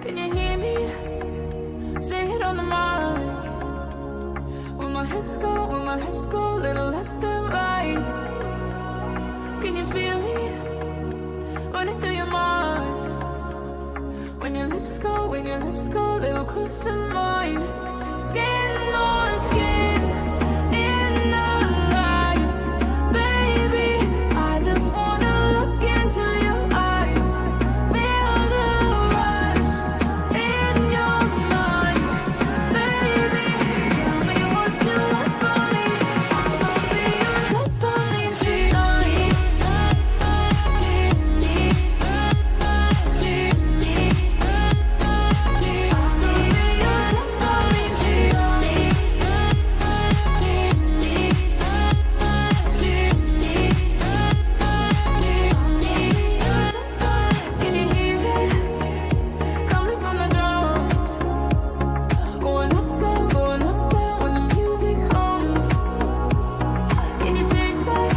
Can you hear me? Say it on the mic. When my hips go, little left and right. Can you feel me? Running through your mind. When your lips go, little close to mine. Skin on skin, in the lights. Baby, I just wanna look into your eyes. Feel the rush in your mind. Baby, tell me what you want from me. I'ma be your dopamine tonight. Can you hear it? Coming from the drums. Going up, down when the music hums. Can you taste it?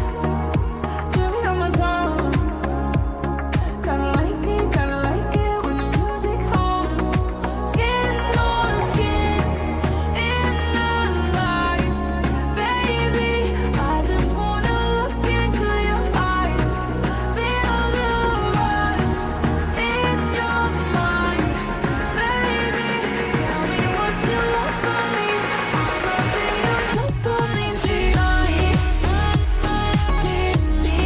Cherry on my tongue. Kinda like it when the music hums. Skin on skin, in the lights. Baby, I just wanna look into your eyes. Feel the rush in your mind. Baby, tell me what you want from me. I'ma be your dopamine tonight. I'ma be your dopamine tonight. I'ma be your dopamine tonight.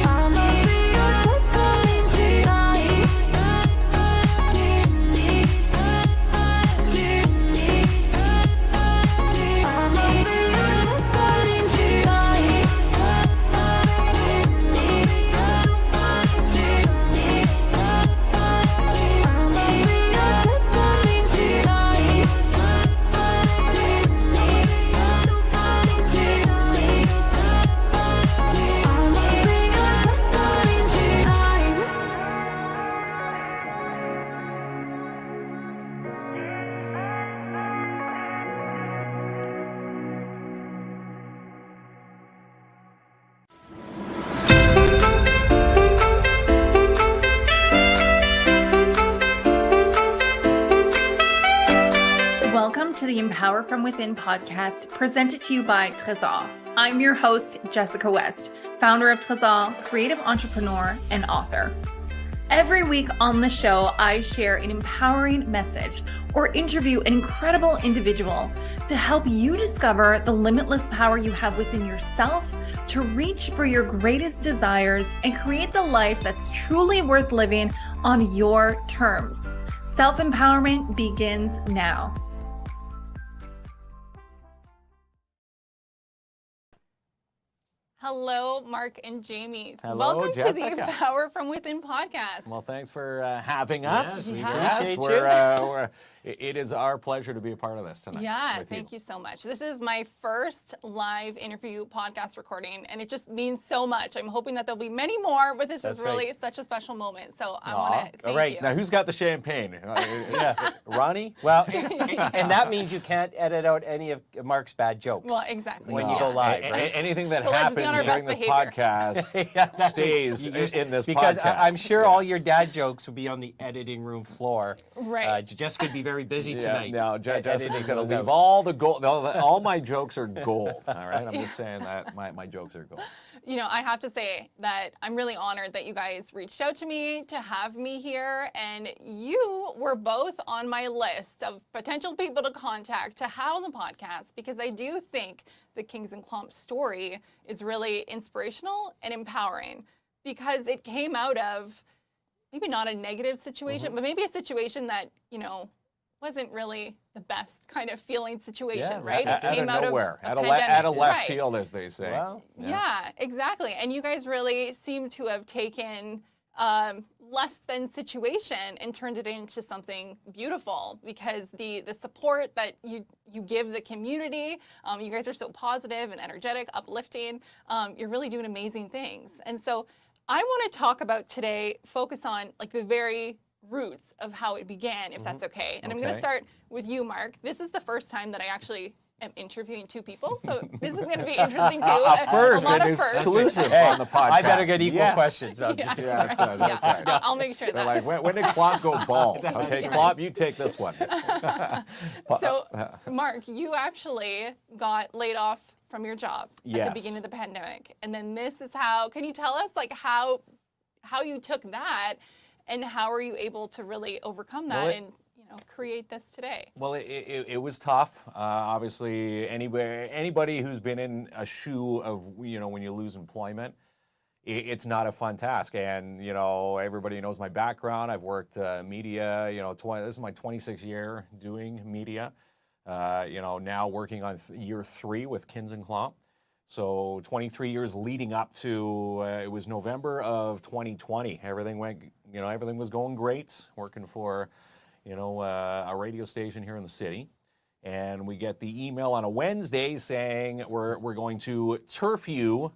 I'ma be your dopamine tonight. I'ma be your dopamine tonight. Welcome to the Empower From Within podcast, presented to you by Trésor. I'm your host, Jessica West, founder of Trésor, creative entrepreneur, and author. Every week on the show, I share an empowering message or interview an incredible individual to help you discover the limitless power you have within yourself to reach for your greatest desires and create the life that's truly worth living on your terms. Self-empowerment begins now. Hello, Mark and Jamie. Hello, Welcome to the Jessica. Empower From Within podcast. Well, thanks for having us. Yes, we Yes, it is our pleasure to be a part of this tonight. Yeah, with thank you so much. This is my first live interview podcast recording, and it just means so much. I'm hoping that there'll be many more, but this is really such a special moment. So I want to thank you. Now, who's got the champagne? Ronnie? Well, and that means you can't edit out any of Mark's bad jokes. Well, exactly. When you go live, right? Anything that So let's be on happens our during this best podcast stays in this because podcast. I'm sure all your dad jokes will be on the editing room floor. Right. Jessica could be very busy tonight. No, Jessica's editing going to those leave out. all the gold. All my jokes are gold. All right, I'm just saying that my jokes are gold. You know, I have to say that I'm really honored that you guys reached out to me to have me here, and you were both on my list of potential people to contact to have on the podcast, because I do think the KINZ and KLOMP story is really inspirational and empowering, because it came out of maybe not a negative situation, but maybe a situation that, you know, wasn't really the best kind of feeling situation, right? It came out nowhere, of nowhere, at a left field, as they say. Well, yeah, exactly. And you guys really seem to have taken less than situation and turned it into something beautiful, because the support that you give the community, you guys are so positive and energetic, uplifting. You're really doing amazing things. And so I want to talk about today, focus on like the very roots of how it began, if that's okay. And I'm going to start with you, Mark. This is the first time that I actually am interviewing two people, so this is going to be interesting too. A first, a lot an of firsts. exclusive Hey, on the podcast. I better get equal Yes. questions. No, just Yeah, that's Yeah, okay. no, I'll make sure They're that. like, when did KLOMP go bald? Okay, KLOMP, you take this one. So, Mark, you actually got laid off from your job at Yes. the beginning of the pandemic, and then this is how. Can you tell us like how you took that, and how are you able to really overcome that Well, and create this today? Well, it was tough. Obviously, anybody who's been in a shoe of, when you lose employment, it's not a fun task. And, everybody knows my background. I've worked media, this is my 26th year doing media. Now working on year 3 with KINZ and KLOMP. So 23 years leading up to, it was November of 2020. Everything was going great, working for a radio station here in the city, and we get the email on a Wednesday saying we're going to turf you,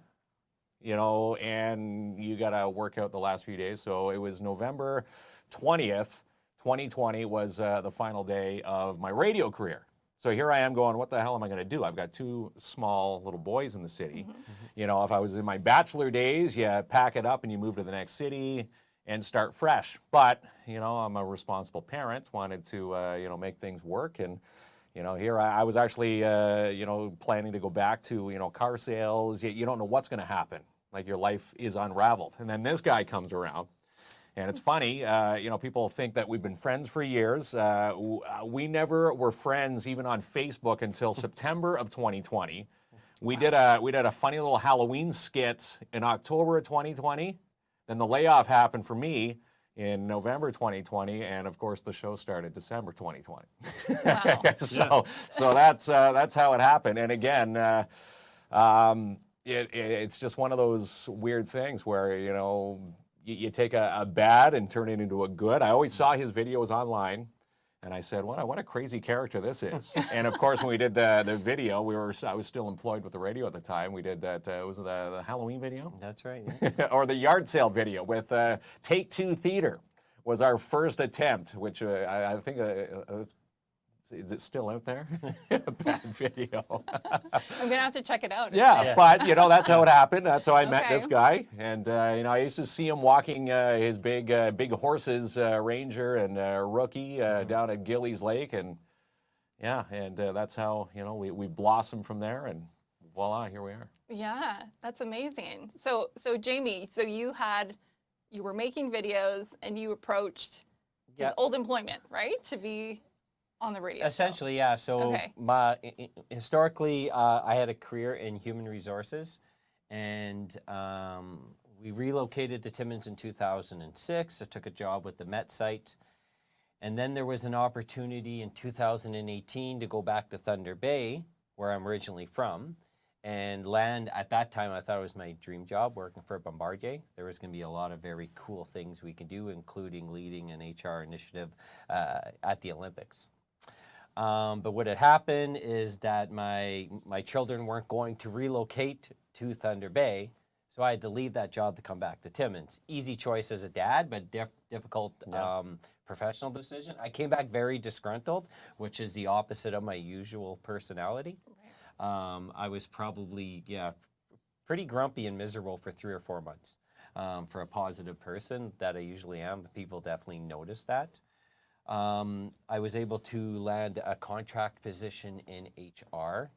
and you got to work out the last few days. So it was November 20th, 2020 was the final day of my radio career. So here I am going, what the hell am I going to do? I've got 2 small little boys in the city. If I was in my bachelor days, you pack it up and you move to the next city and start fresh. But, I'm a responsible parent, wanted to, make things work. And, here I was actually, planning to go back to, car sales. You don't know what's going to happen. Like your life is unraveled. And then this guy comes around. And it's funny, people think that we've been friends for years. We never were friends even on Facebook until September of 2020. We did a funny little Halloween skit in October of 2020. Then the layoff happened for me in November 2020, and of course the show started December 2020. Wow. So that's how it happened. And again, it's just one of those weird things where you take a bad and turn it into a good. I always saw his videos online, and I said, what a crazy character this is. And of course, when we did the video, I was still employed with the radio at the time. We did that, was it the Halloween video? That's right. Yeah. Or the yard sale video with Take Two Theater was our first attempt, which I think, is it still out there? Bad video. I'm gonna have to check it out. Yeah, but that's how it happened. That's how I met Okay. this guy, and I used to see him walking his big horses, Ranger and Rookie, down at Gillies Lake, and that's how we blossomed from there, and voila, here we are. Yeah, that's amazing. So Jamie, so you were making videos and you approached his old employment, right, to be on the radio show. Essentially, yeah. So Okay. historically, I had a career in human resources, and we relocated to Timmins in 2006. I took a job with the Met site, and then there was an opportunity in 2018 to go back to Thunder Bay, where I'm originally from, and land. At that time, I thought it was my dream job, working for Bombardier. There was going to be a lot of very cool things we could do, including leading an HR initiative at the Olympics. But what had happened is that my children weren't going to relocate to Thunder Bay, so I had to leave that job to come back to Timmins. Easy choice as a dad, but difficult professional decision. I came back very disgruntled, which is the opposite of my usual personality. I was probably, pretty grumpy and miserable for 3 or 4 months. For a positive person that I usually am, people definitely noticed that. I was able to land a contract position in HR,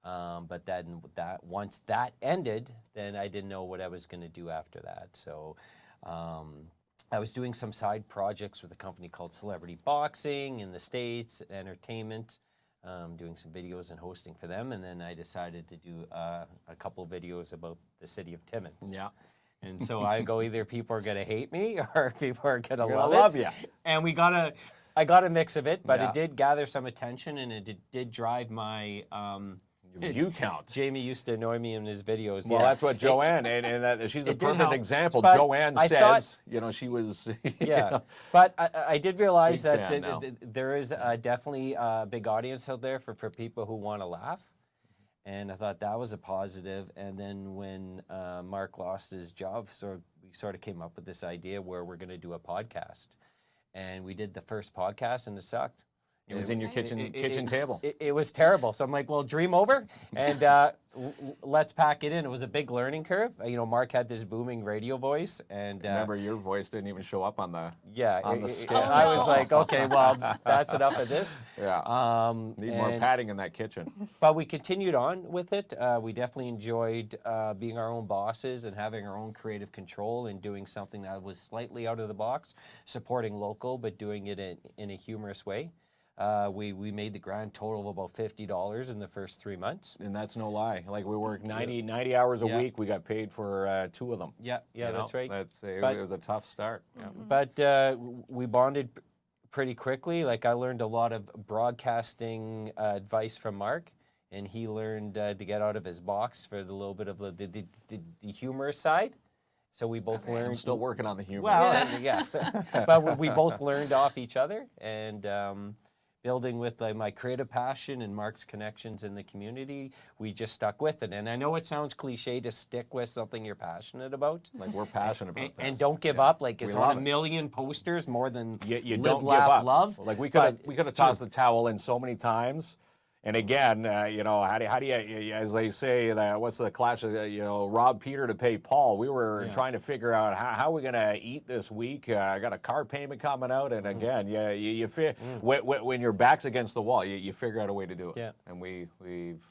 but then once that ended, then I didn't know what I was going to do after that. So I was doing some side projects with a company called Celebrity Boxing in the States, entertainment, doing some videos and hosting for them, and then I decided to do a couple videos about the city of Timmins. Yeah. And so I go, either people are going to hate me or people are going to love love it. ya. And I got a mix of it, but Yeah. it did gather some attention, and it did drive my View count. Jamie used to annoy me in his videos. Well, that's what Joanne, and that, she's a it did perfect help, example. but Joanne I says, she was. Yeah, but I did realize Big that fan now. there is definitely a big audience out there for people who want to laugh. And I thought that was a positive. And then when Mark lost his job, we sort of came up with this idea where we're going to do a podcast. And we did the first podcast, and it sucked. It was in your kitchen table. It was terrible. So I'm like, well, dream over, and let's pack it in. It was a big learning curve. You know, Mark had this booming radio voice, and Remember, your voice didn't even show up on the stick. I was like, okay, well, that's enough of this. Yeah. Need more padding in that kitchen. But we continued on with it. We definitely enjoyed being our own bosses and having our own creative control and doing something that was slightly out of the box, supporting local, but doing it in a humorous way. We made the grand total of about $50 in the first 3 months. And that's no lie. Like, we worked 90 hours a week. We got paid for 2 of them. Yeah, that's right. It was a tough start. Yeah. But we bonded pretty quickly. Like, I learned a lot of broadcasting advice from Mark, and he learned to get out of his box for the little bit of the humorous side. So we both learned. I'm still working on the humor. Well, yeah. But we both learned off each other, and building with my creative passion and Mark's connections in the community, we just stuck with it. And I know it sounds cliche to stick with something you're passionate about. Like, we're passionate about this. And don't give up. Like, it's on a million posters more than you live, don't laugh, give up. love. Like, we could have tossed the towel in so many times. And again, you know, how do you, as they say, what's the clash of, you know, rob Peter to pay Paul? We were trying to figure out how we're going to eat this week. I got a car payment coming out. And again, when your back's against the wall, you figure out a way to do it. Yeah. And we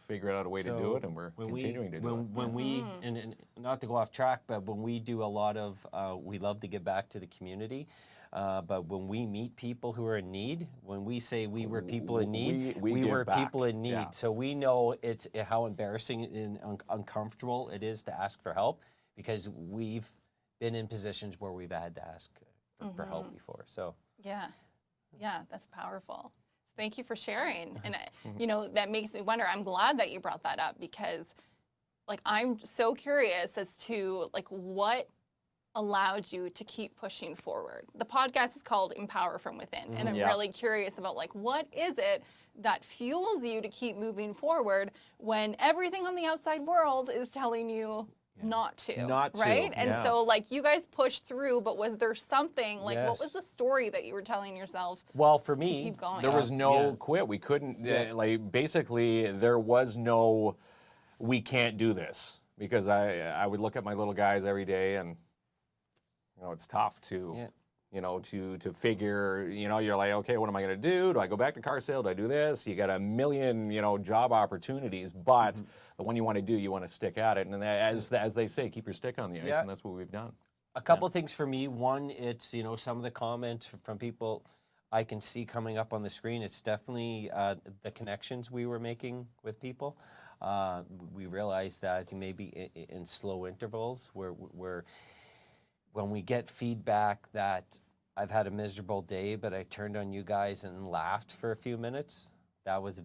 figured out a way to do it, and we're continuing to do it. When we, and not to go off track, but when we do a lot of, we love to give back to the community. But when we meet people who are in need, when we say we were people in need, we were people in need. Yeah. So we know it's how embarrassing and uncomfortable it is to ask for help, because we've been in positions where we've had to ask for help before. So yeah, that's powerful. Thank you for sharing. And you know, that makes me wonder. I'm glad that you brought that up, because like, I'm so curious as to like what allowed you to keep pushing forward. The podcast is called Empower From Within, and I'm really curious about like, what is it that fuels you to keep moving forward when everything on the outside world is telling you not to, right? And so like, you guys pushed through, but was there something like, what was the story that you were telling yourself? Well, for me, to keep going? There was no quit. We couldn't, like, basically there was no, we can't do this, because I would look at my little guys every day, and you know, it's tough to, you know, to figure, you know, you're like, okay, what am I going to do? Do I go back to car sale? Do I do this? You got a million, you know, job opportunities, but the one you want to do, you want to stick at it. And as they say, keep your stick on the ice, and that's what we've done. A couple things for me. One, it's, you know, some of the comments from people I can see coming up on the screen. It's definitely the connections we were making with people. We realized that maybe in slow intervals where when we get feedback that I've had a miserable day, but I turned on you guys and laughed for a few minutes, that was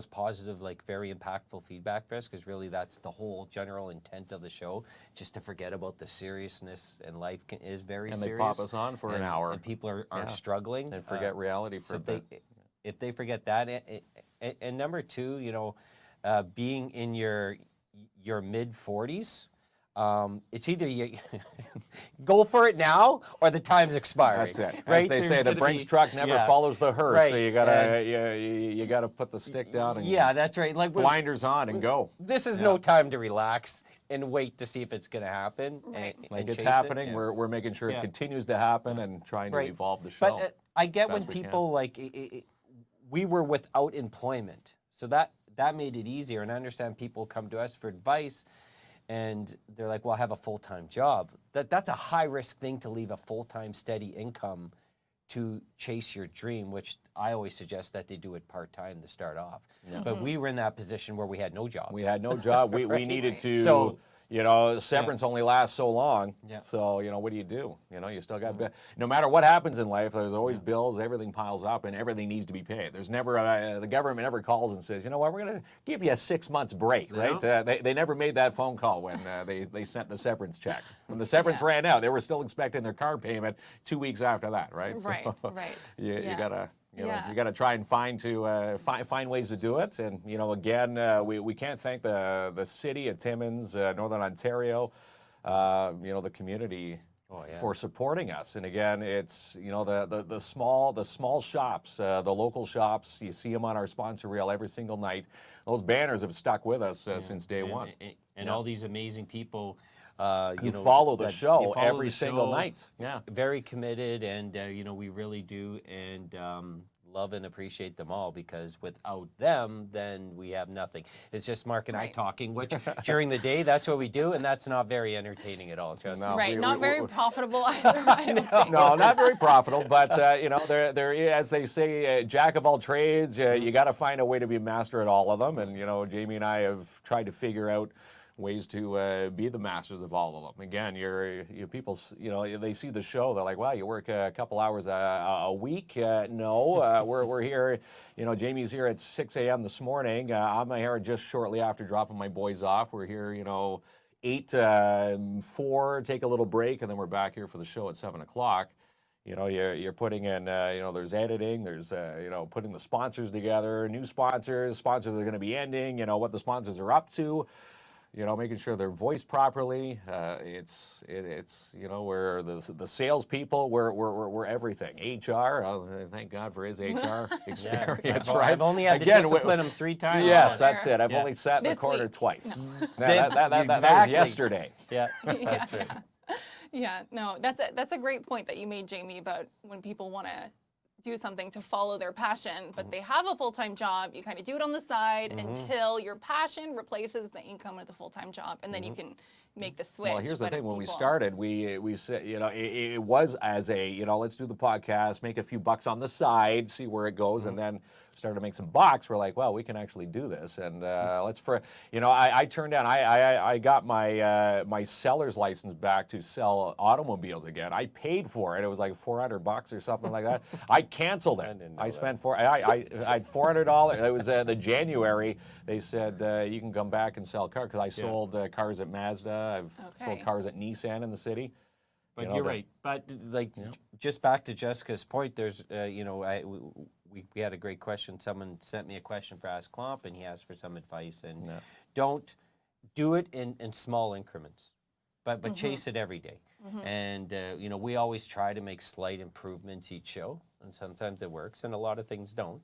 positive, like very impactful feedback for us, because really that's the whole general intent of the show, just to forget about the seriousness, and life is very serious. And they pop us on for an hour. And people are struggling. And forget reality for a bit. If they forget that, and number two, you know, being in your mid-40s, it's either you go for it now or the time's expiring. That's it. Right? As they say, the Brinks truck never follows the hearse. Right. So you gotta you gotta put the stick down and that's right. Like, blinders on and go. This is no time to relax and wait to see if it's going to happen. Right. Like, it's happening. We're making sure it continues to happen and trying to evolve the show. But I get when people like we were without employment, so that made it easier. And I understand people come to us for advice, and they're like, well, I have a full-time job. That's a high-risk thing, to leave a full-time steady income to chase your dream, which I always suggest that they do it part-time to start off. Yeah. But we were in that position where we had no jobs. We had no job. We needed to, so, you know, severance only lasts so long. Yeah. So, you know, what do? You know, you still got, no matter what happens in life, there's always bills, everything piles up, and everything needs to be paid. There's never, the government never calls and says, you know what, we're going to give you a 6 months break, right? They never made that phone call when they sent the severance check. When the severance ran out, they were still expecting their car payment 2 weeks after that, right? Right, so, right. You gotta, you got to try and find ways to do it. And, you know, again, we can't thank the city of Timmins, Northern Ontario, you know, the community for supporting us. And again, it's, you know, the small shops, the local shops. You see them on our sponsor reel every single night. Those banners have stuck with us since day one. And all these amazing people who follow the show every single night. Yeah, very committed, and you know, we really do, and love and appreciate them all, because without them, then we have nothing. It's just Mark and I talking, which during the day, that's what we do, and that's not very entertaining at all. Trust me. Right, not very profitable either. I don't think. No, not very profitable, but you know, they're as they say, jack of all trades. You got to find a way to be master at all of them, and you know, Jamie and I have tried to figure out ways to be the masters of all of them. Again, you people, you know, they see the show, they're like, wow, you work a couple hours a week? No, we're here, you know, Jamie's here at 6 a.m. this morning. I'm here just shortly after dropping my boys off. We're here, you know, 8 to 4, take a little break, and then we're back here for the show at 7 o'clock. You know, you're putting in, you know, there's editing, there's, you know, putting the sponsors together, new sponsors that are going to be ending, you know, what the sponsors are up to. You know, making sure they're voiced properly. It's you know, we're the salespeople. We're everything. HR. Thank God for his HR experience. Right. I've only had to discipline him 3 times. Yes, that's it. I've only sat in the corner twice. No. That was yesterday. Yeah, that's right. Yeah, no, that's a great point that you made, Jamie, about when people want to do something to follow their passion, but they have a full-time job. You kind of do it on the side until your passion replaces the income of the full-time job, and then you can make the switch. Well, here's the thing. When we started, we said, you know, it was as a, you know, let's do the podcast, make a few bucks on the side, see where it goes, and then started to make some bucks. We're like, well, we can actually do this, and you know, I turned down. I got my seller's license back to sell automobiles again. I paid for it. It was like $400 or something like that. I canceled it. I spent I had $400. It was the January. They said you can come back and sell cars, because I sold cars at Mazda. I've sold cars at Nissan in the city. But you know, you're right. But like, just back to Jessica's point, there's, you know, we had a great question. Someone sent me a question for Ask KLOMP, and he asked for some advice. And don't do it in small increments, but chase it every day. And you know, we always try to make slight improvements each show, and sometimes it works, and a lot of things don't.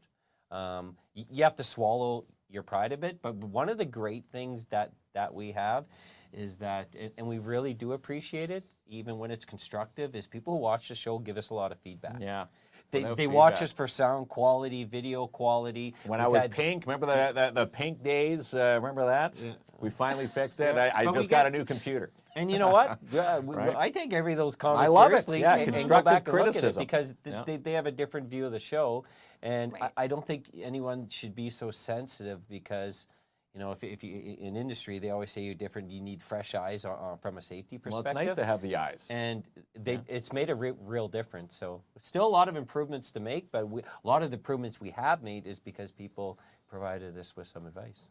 You have to swallow your pride a bit. But one of the great things that we have is that, and we really do appreciate it, even when it's constructive, is people who watch the show give us a lot of feedback. Yeah. They watch us for sound quality, video quality. When I was pink, remember the pink days? Remember that? Yeah. We finally fixed it. I just got a new computer. And you know what? I take every of those comments I love seriously. It. Yeah, and constructive go back criticism. And look at it, because they have a different view of the show. And I don't think anyone should be so sensitive, because, you know, if you in industry, they always say you're different. You need fresh eyes from a safety perspective. Well, it's nice to have the eyes. And it's made a real difference. So still a lot of improvements to make, but a lot of the improvements we have made is because people provided us with some advice.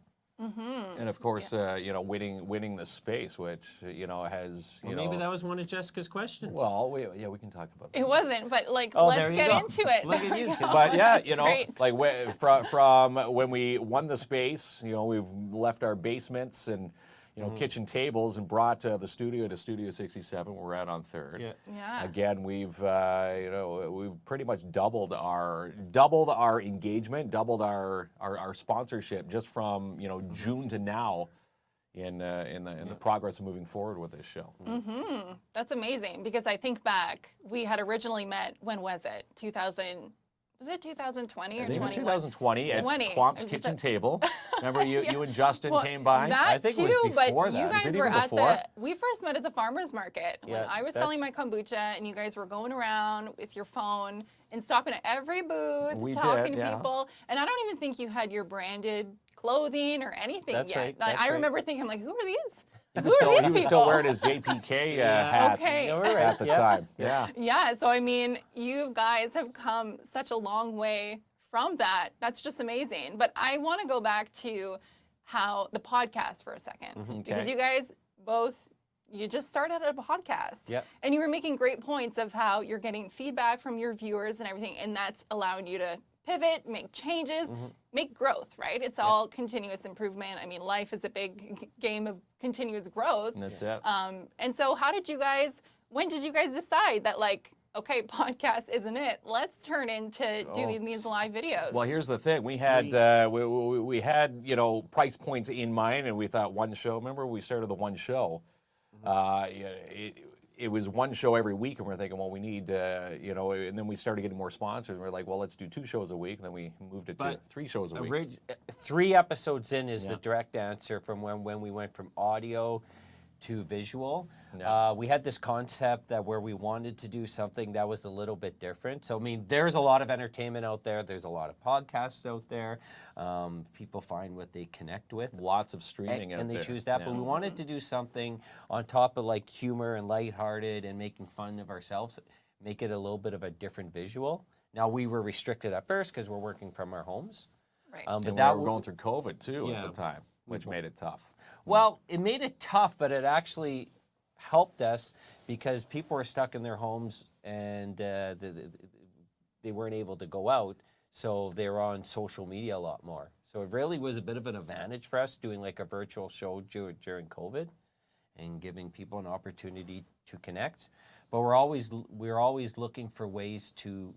And of course, you know, winning the space, which, you know, has, you know. Maybe that was one of Jessica's questions. Well, we can talk about that. It wasn't, but like, let's get into it. Look at you. But yeah, you know, like from when we won the space, you know, we've left our basements and, you know, kitchen tables and brought the studio to Studio 67. We're at on 3rd. Yeah. Again, we've you know, we've pretty much doubled our engagement, doubled our sponsorship just from, you know, June to now in the progress of moving forward with this show. That's amazing, because I think back, we had originally met, when was it? 2000. Was it 2020 or 2021? It was 2020 at KLOMP's kitchen table. Remember, you and Justin came by? I think too, it was before but that. You guys were at we first met at the farmer's market when I was selling my kombucha, and you guys were going around with your phone and stopping at every booth, talking to people. And I don't even think you had your branded clothing or anything yet. Right. I remember thinking, I'm like, who are these? He was still wearing his JPK hat at the time. Yeah, so I mean, you guys have come such a long way from that. That's just amazing. But I want to go back to how the podcast for a second. Because you guys both, you just started a podcast. And you were making great points of how you're getting feedback from your viewers and everything, and that's allowing you to pivot, make changes, make growth, right? It's all continuous improvement. I mean, life is a big game of continuous growth. That's it. And so how did you guys when did you guys decide that, like, okay, podcast isn't it? Let's turn into doing these live videos. Well, here's the thing. We had we had, you know, price points in mind, and we thought one show. Remember, we started the one show. It was one show every week, and we're thinking, well, we need, you know, and then we started getting more sponsors, and we're like, well, let's do 2 shows a week. And then we moved it to 3 shows a week. 3 episodes in is the direct answer from when we went from audio to visual. Yeah. We had this concept that where we wanted to do something that was a little bit different. So, I mean, there's a lot of entertainment out there. There's a lot of podcasts out there. People find what they connect with. Lots of streaming out and they there. choose that. But we wanted to do something on top of like humor and lighthearted and making fun of ourselves, make it a little bit of a different visual. Now, we were restricted at first because we're working from our homes. Right. And But we that were going through COVID, too, at the time, which made it tough. Well, it made it tough, but it actually helped us because people were stuck in their homes and they weren't able to go out, so they were on social media a lot more. So it really was a bit of an advantage for us doing like a virtual show during COVID and giving people an opportunity to connect. But we're always looking for ways to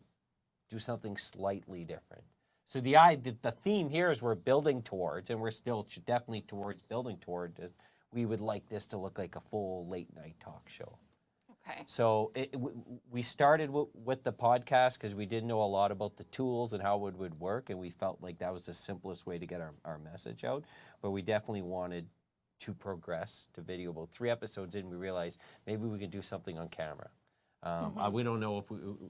do something slightly different. So the theme here is we're building towards, and we're still definitely towards building towards, is we would like this to look like a full late night talk show. Okay. So we started with the podcast because we didn't know a lot about the tools and how it would work, and we felt like that was the simplest way to get our message out. But we definitely wanted to progress to video. About 3 episodes in, we realized maybe we could do something on camera. We don't know if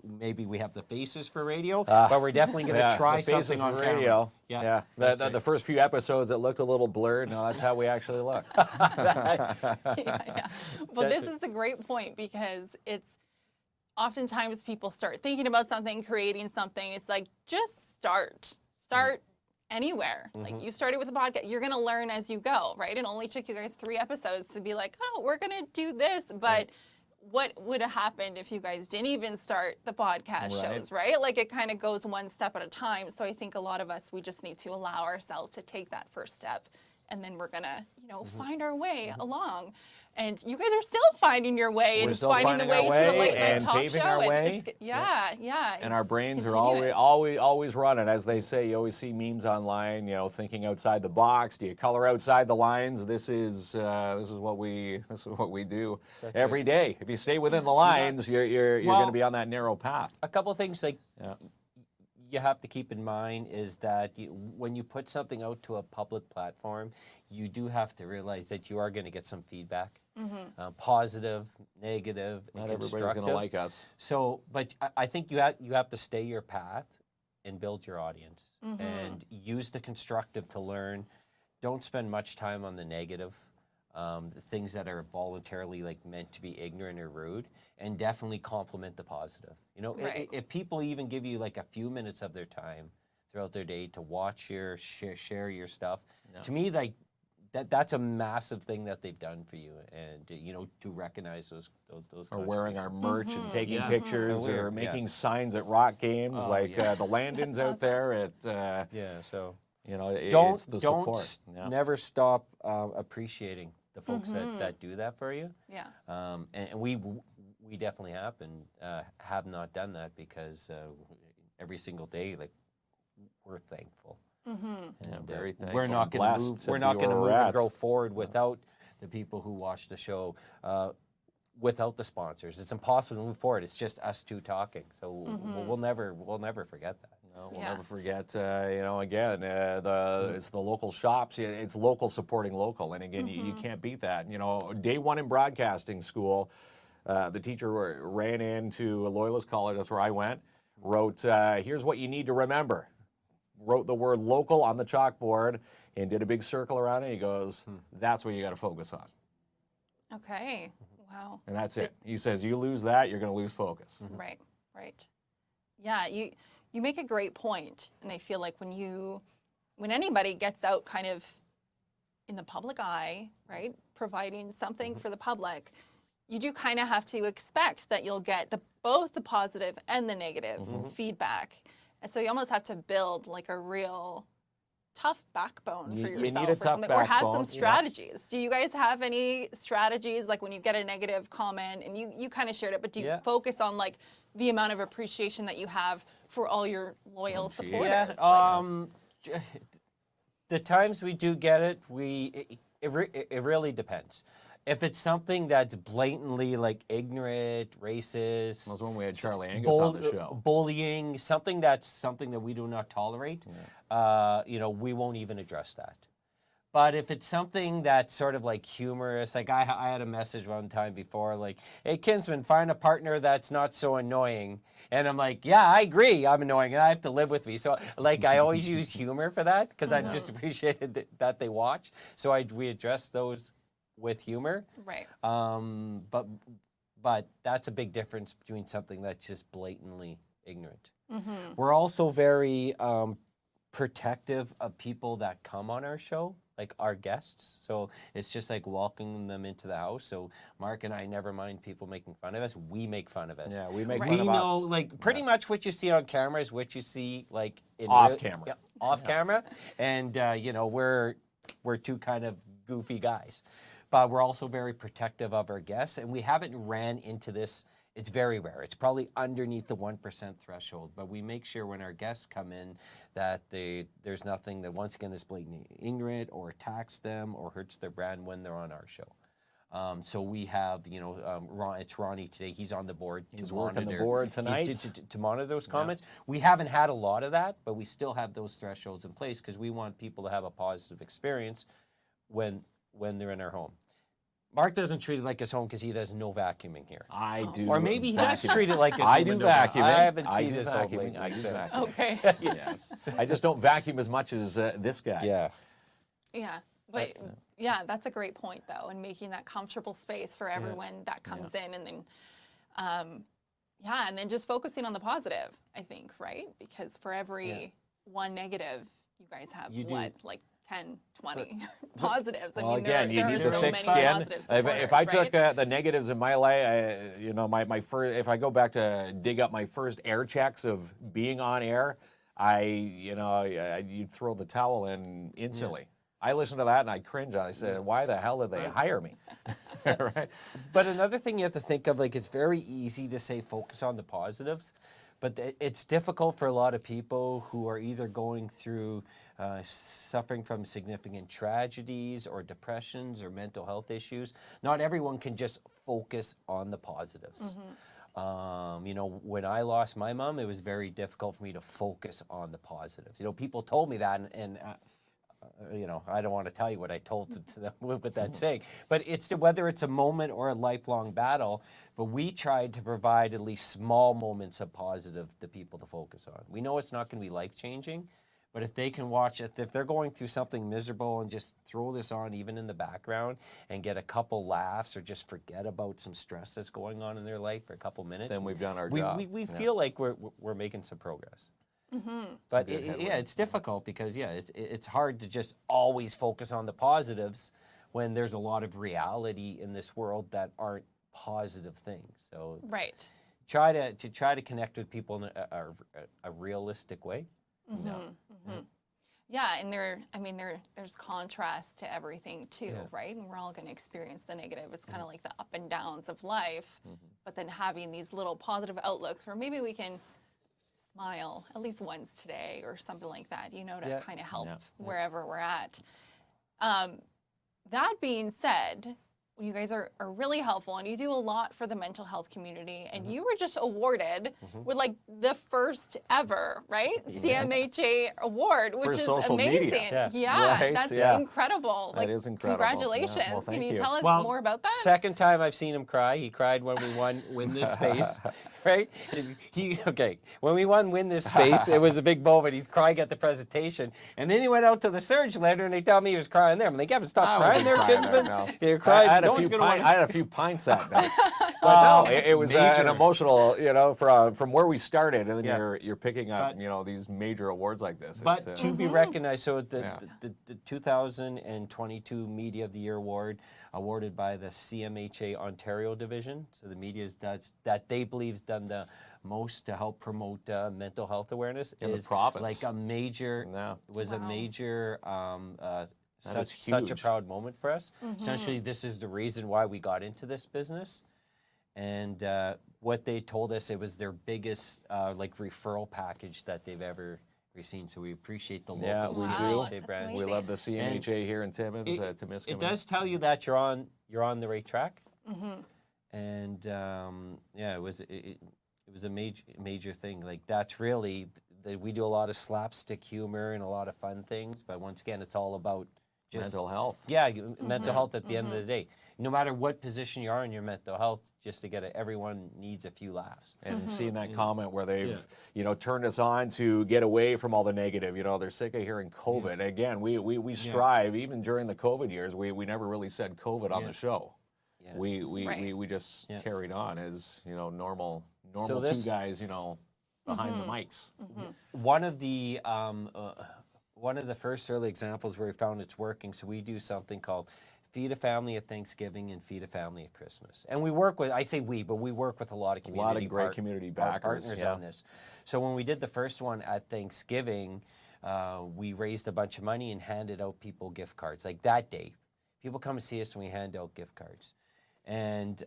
maybe we have the faces for radio, but we're definitely going to try something on radio. Camera. Yeah. The first few episodes, it looked a little blurred. Now that's how we actually look. Yeah. But this is a great point because it's oftentimes people start thinking about something, creating something. It's like, just start anywhere. Like you started with a podcast, you're going to learn as you go, right? It only took you guys 3 episodes to be like, oh, we're going to do this. But what would have happened if you guys didn't even start the podcast shows, right? Like it kind of goes one step at a time. So I think a lot of us, we just need to allow ourselves to take that first step, and then we're gonna, you know, find our way along. And you guys are still finding your way and finding the way to the late night talk paving show. our way. And And our brains are continuous. always running. As they say, you always see memes online, you know, thinking outside the box. Do you color outside the lines? This is what we do every day. If you stay within the lines, you're going to be on that narrow path. A couple of things like you have to keep in mind is that when you put something out to a public platform, you do have to realize that you are going to get some feedback, positive, negative, Not and everybody's constructive. going to like us. So, but I think you have to stay your path and build your audience and use the constructive to learn. Don't spend much time on the negative, the things that are voluntarily like meant to be ignorant or rude, and definitely compliment the positive. You know, if people even give you like a few minutes of their time throughout their day to watch your share your stuff, to me, like that's a massive thing that they've done for you, and you know, to recognize those Or wearing our merch and taking Yeah. pictures, or making signs at rock games, like the Landons out there at. So you know, don't it's the support. never stop appreciating the folks that do that for you. Yeah. And we definitely have not done that because every single day, like, we're thankful. And, very thankful. We're not and going to blessed move. to We're not be going to where move we're and at. grow forward without the people who watch the show. Without the sponsors, it's impossible to move forward. It's just us two talking. So we'll never forget that. No, we'll never forget. You know, again, it's the local shops. It's local supporting local, and again, you can't beat that. You know, day one in broadcasting school, the teacher ran into Loyalist College. That's where I went. Wrote, "Here's what you need to remember." Wrote the word local on the chalkboard and did a big circle around it. He goes, "That's what you got to focus on." Okay. Wow. And that's it. He says, you lose that, you're going to lose focus. Right. Yeah, you make a great point, and I feel like when anybody gets out kind of in the public eye, right, providing something for the public, you do kind of have to expect that you'll get both the positive and the negative feedback. And so you almost have to build like a real tough backbone You- for you yourself need a or tough something, or have some backbone, yeah. strategies. Do you guys have any strategies, like when you get a negative comment, and you kind of shared it, but do you Yeah. focus on like the amount of appreciation that you have for all your loyal geez. supporters? Yeah. Like, The times we do get it, it really depends. If it's something that's blatantly like ignorant, racist, That was when we had Charlie Angus on the show. bullying, something that we do not tolerate, we won't even address that. But if it's something that's sort of like humorous, like I had a message one time before, like, hey, Kinsman, find a partner that's not so annoying. And I'm like, yeah, I agree, I'm annoying, and I have to live with me. So, like, I always use humor for that because I just appreciated that they watch. So we address those with humor. right. But that's a big difference between something that's just blatantly ignorant. Mm-hmm. We're also very protective of people that come on our show, like our guests. So it's just like welcoming them into the house. So Mark and I never mind people making fun of us. We make fun of us. Yeah, we make Right. fun We of know, us. like, pretty much what you see on camera is what you see, like, in Off camera. Yeah, off camera. And, we're two kind of goofy guys. But we're also very protective of our guests, and we haven't ran into this. It's very rare. It's probably underneath the 1% threshold. But we make sure when our guests come in that there's nothing that, once again, is blatantly ignorant or attacks them or hurts their brand when they're on our show. So we have, it's Ronnie today. He's on the board. He's working the board tonight. To monitor those comments. We haven't had a lot of that, but we still have those thresholds in place because we want people to have a positive experience when they're in our home. Mark doesn't treat it like his home because he does no vacuuming here. I do. Or maybe he does vacuum. treat it like his I home. do and no vacuuming. I haven't I seen do his home vacuuming. lately. I do so- vacuuming. Okay. Yes. I just don't vacuum as much as this guy. Yeah. Yeah, but yeah, that's a great point though, and making that comfortable space for everyone that comes in, and then, and then just focusing on the positive, I think, right? Because for every one negative, you guys have You do. what, like 10, 20 positives. I Well, mean, again, you there need are the so thick many skin. positive If I supporters, took right? the negatives in my life, my first, if I go back to dig up my first air checks of being on air, you'd throw the towel in instantly. I listened to that and I cringe. I said, why the hell did they hire me? Right? But another thing you have to think of, like, it's very easy to say focus on the positives, but it's difficult for a lot of people who are either going through suffering from significant tragedies or depressions or mental health issues. Not everyone can just focus on the positives. When I lost my mom, it was very difficult for me to focus on the positives. People told me that, and I don't want to tell you what I told to them with that saying, but whether it's a moment or a lifelong battle, but we tried to provide at least small moments of positive to people to focus on. We know it's not going to be life-changing, but if they can watch it, if they're going through something miserable and just throw this on even in the background and get a couple laughs or just forget about some stress that's going on in their life for a couple minutes, Then we've done our job. We feel like we're making some progress. But it's difficult because it's hard to just always focus on the positives when there's a lot of reality in this world that aren't positive things. So Right. try to connect with people in a realistic way. Yeah, and there's contrast to everything too, right? And we're all going to experience the negative. It's kind of like the up and downs of life, but then having these little positive outlooks where maybe we can smile at least once today or something like that, to kind of help wherever we're at. That being said, you guys are really helpful, and you do a lot for the mental health community, and you were just awarded with like the first ever, right? CMHA award, which For is social amazing. media. Yeah, Right, that's incredible. That is incredible. Congratulations. Yeah, well, Can thank you you. tell us Well, more about that? Second time I've seen him cry. He cried when we won Win This Space, right? When we won Win This Space, it was a big moment. He's crying at the presentation, and then he went out to the surge letter, and they tell me he was crying there. I'm like, Kevin, stop crying there, Kinsman. You cried. I had a few pints that night. But no, it was an emotional, from where we started, and then you're picking up, these major awards like this. But It's, to be recognized, so the 2022 Media of the Year Award awarded by the CMHA Ontario division. So the media that they believe has done the most to help promote mental health awareness. In the is province. like a major, Yeah. was a Wow. major, is such a huge. proud moment for us. Essentially, this is the reason why we got into this business. And what they told us, it was their biggest like referral package that they've ever received. So we appreciate the local Yeah, we do. CMHA That's branch. We love the CMHA here in Timmins. It, Timiskaming. it does tell you that you're on the right track. Mm-hmm. And yeah, it was a major thing. Like that's really we do a lot of slapstick humor and a lot of fun things, but once again, it's all about just Mental health. yeah, mental health at the end of the day. No matter what position you are in your mental health, just to get it, everyone needs a few laughs. And seeing that comment where they've, turned us on to get away from all the negative. They're sick of hearing COVID. Again, we strive, even during the COVID years, we never really said COVID on the show. Yeah. We just carried on as, normal So two this- guys, behind the mics. One of the first early examples where we found it's working, so we do something called Feed a Family at Thanksgiving and Feed a Family at Christmas. And we work with, I say we, but we work with a lot of community A lot of great community backers. partners Yeah. on this. So when we did the first one at Thanksgiving, we raised a bunch of money and handed out people gift cards. Like that day, people come and see us and we hand out gift cards. And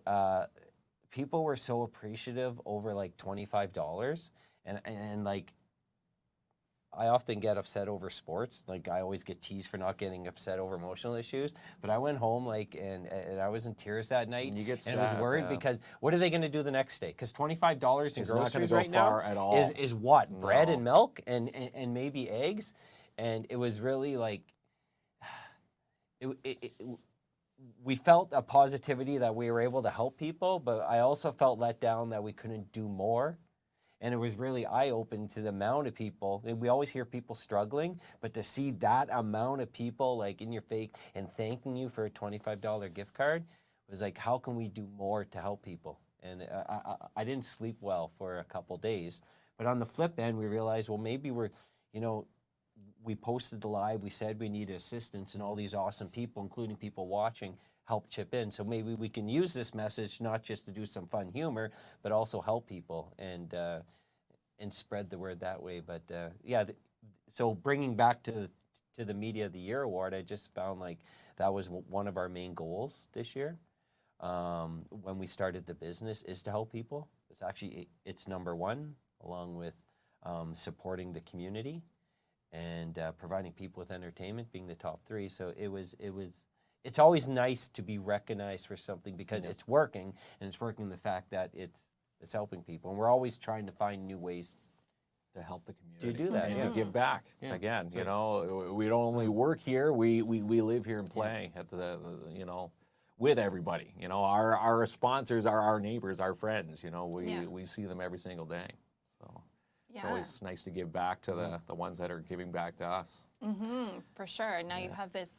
people were so appreciative over like $25. And like, I often get upset over sports. Like I always get teased for not getting upset over emotional issues. But I went home and I was in tears that night. And you get and I was sad, worried yeah. because what are they going to do the next day? Because $25 in It's not gonna groceries go right far now at all. is what? Bread No. and milk and maybe eggs. And it was really like, we felt a positivity that we were able to help people, but I also felt let down that we couldn't do more. And it was really eye-opening to the amount of people. We always hear people struggling, but to see that amount of people like in your face and thanking you for a $25 gift card was like, how can we do more to help people? And I didn't sleep well for a couple days. But on the flip end, we realized, well, maybe we posted the live, we said we need assistance, and all these awesome people, including people watching, help chip in. So maybe we can use this message not just to do some fun humor, but also help people and spread the word that way. But so bringing back to the Media of the Year award, I just found like that was one of our main goals this year. When we started the business, is to help people. It's number one, along with supporting the community and providing people with entertainment being the top three. So it's always nice to be recognized for something because it's working, and it's working the fact that it's helping people. And we're always trying to find new ways To help the community. to do that. And Yeah. to give back. Again, we don't only work here, we live here and play at with everybody. Our sponsors are our neighbors, our friends. We see them every single day. So it's always nice to give back to the ones that are giving back to us. Mm-hmm, for sure. Now you have this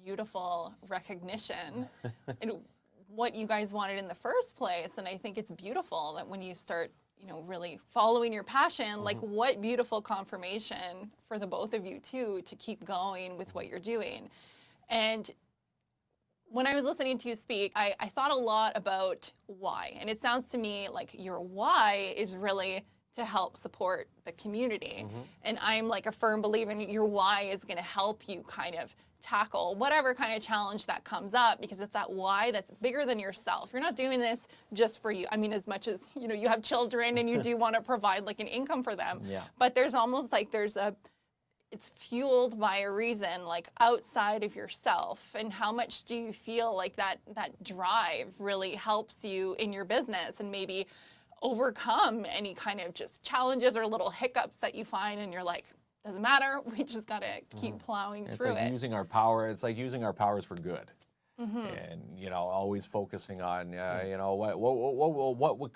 beautiful recognition and what you guys wanted in the first place. And I think it's beautiful that when you start, really following your passion, like what beautiful confirmation for the both of you too, to keep going with what you're doing. And when I was listening to you speak, I thought a lot about why. And it sounds to me like your why is really to help support the community. And I'm like a firm believer in your why is going to help you kind of tackle whatever kind of challenge that comes up, because it's that why that's bigger than yourself. You're not doing this just for you. I mean, as much as, you have children and you do want to provide like an income for them, but there's almost like it's fueled by a reason like outside of yourself. And how much do you feel like that drive really helps you in your business and maybe overcome any kind of just challenges or little hiccups that you find and you're like, doesn't matter, we just got to keep plowing through it. Using our power. It's like using our powers for good. And always focusing on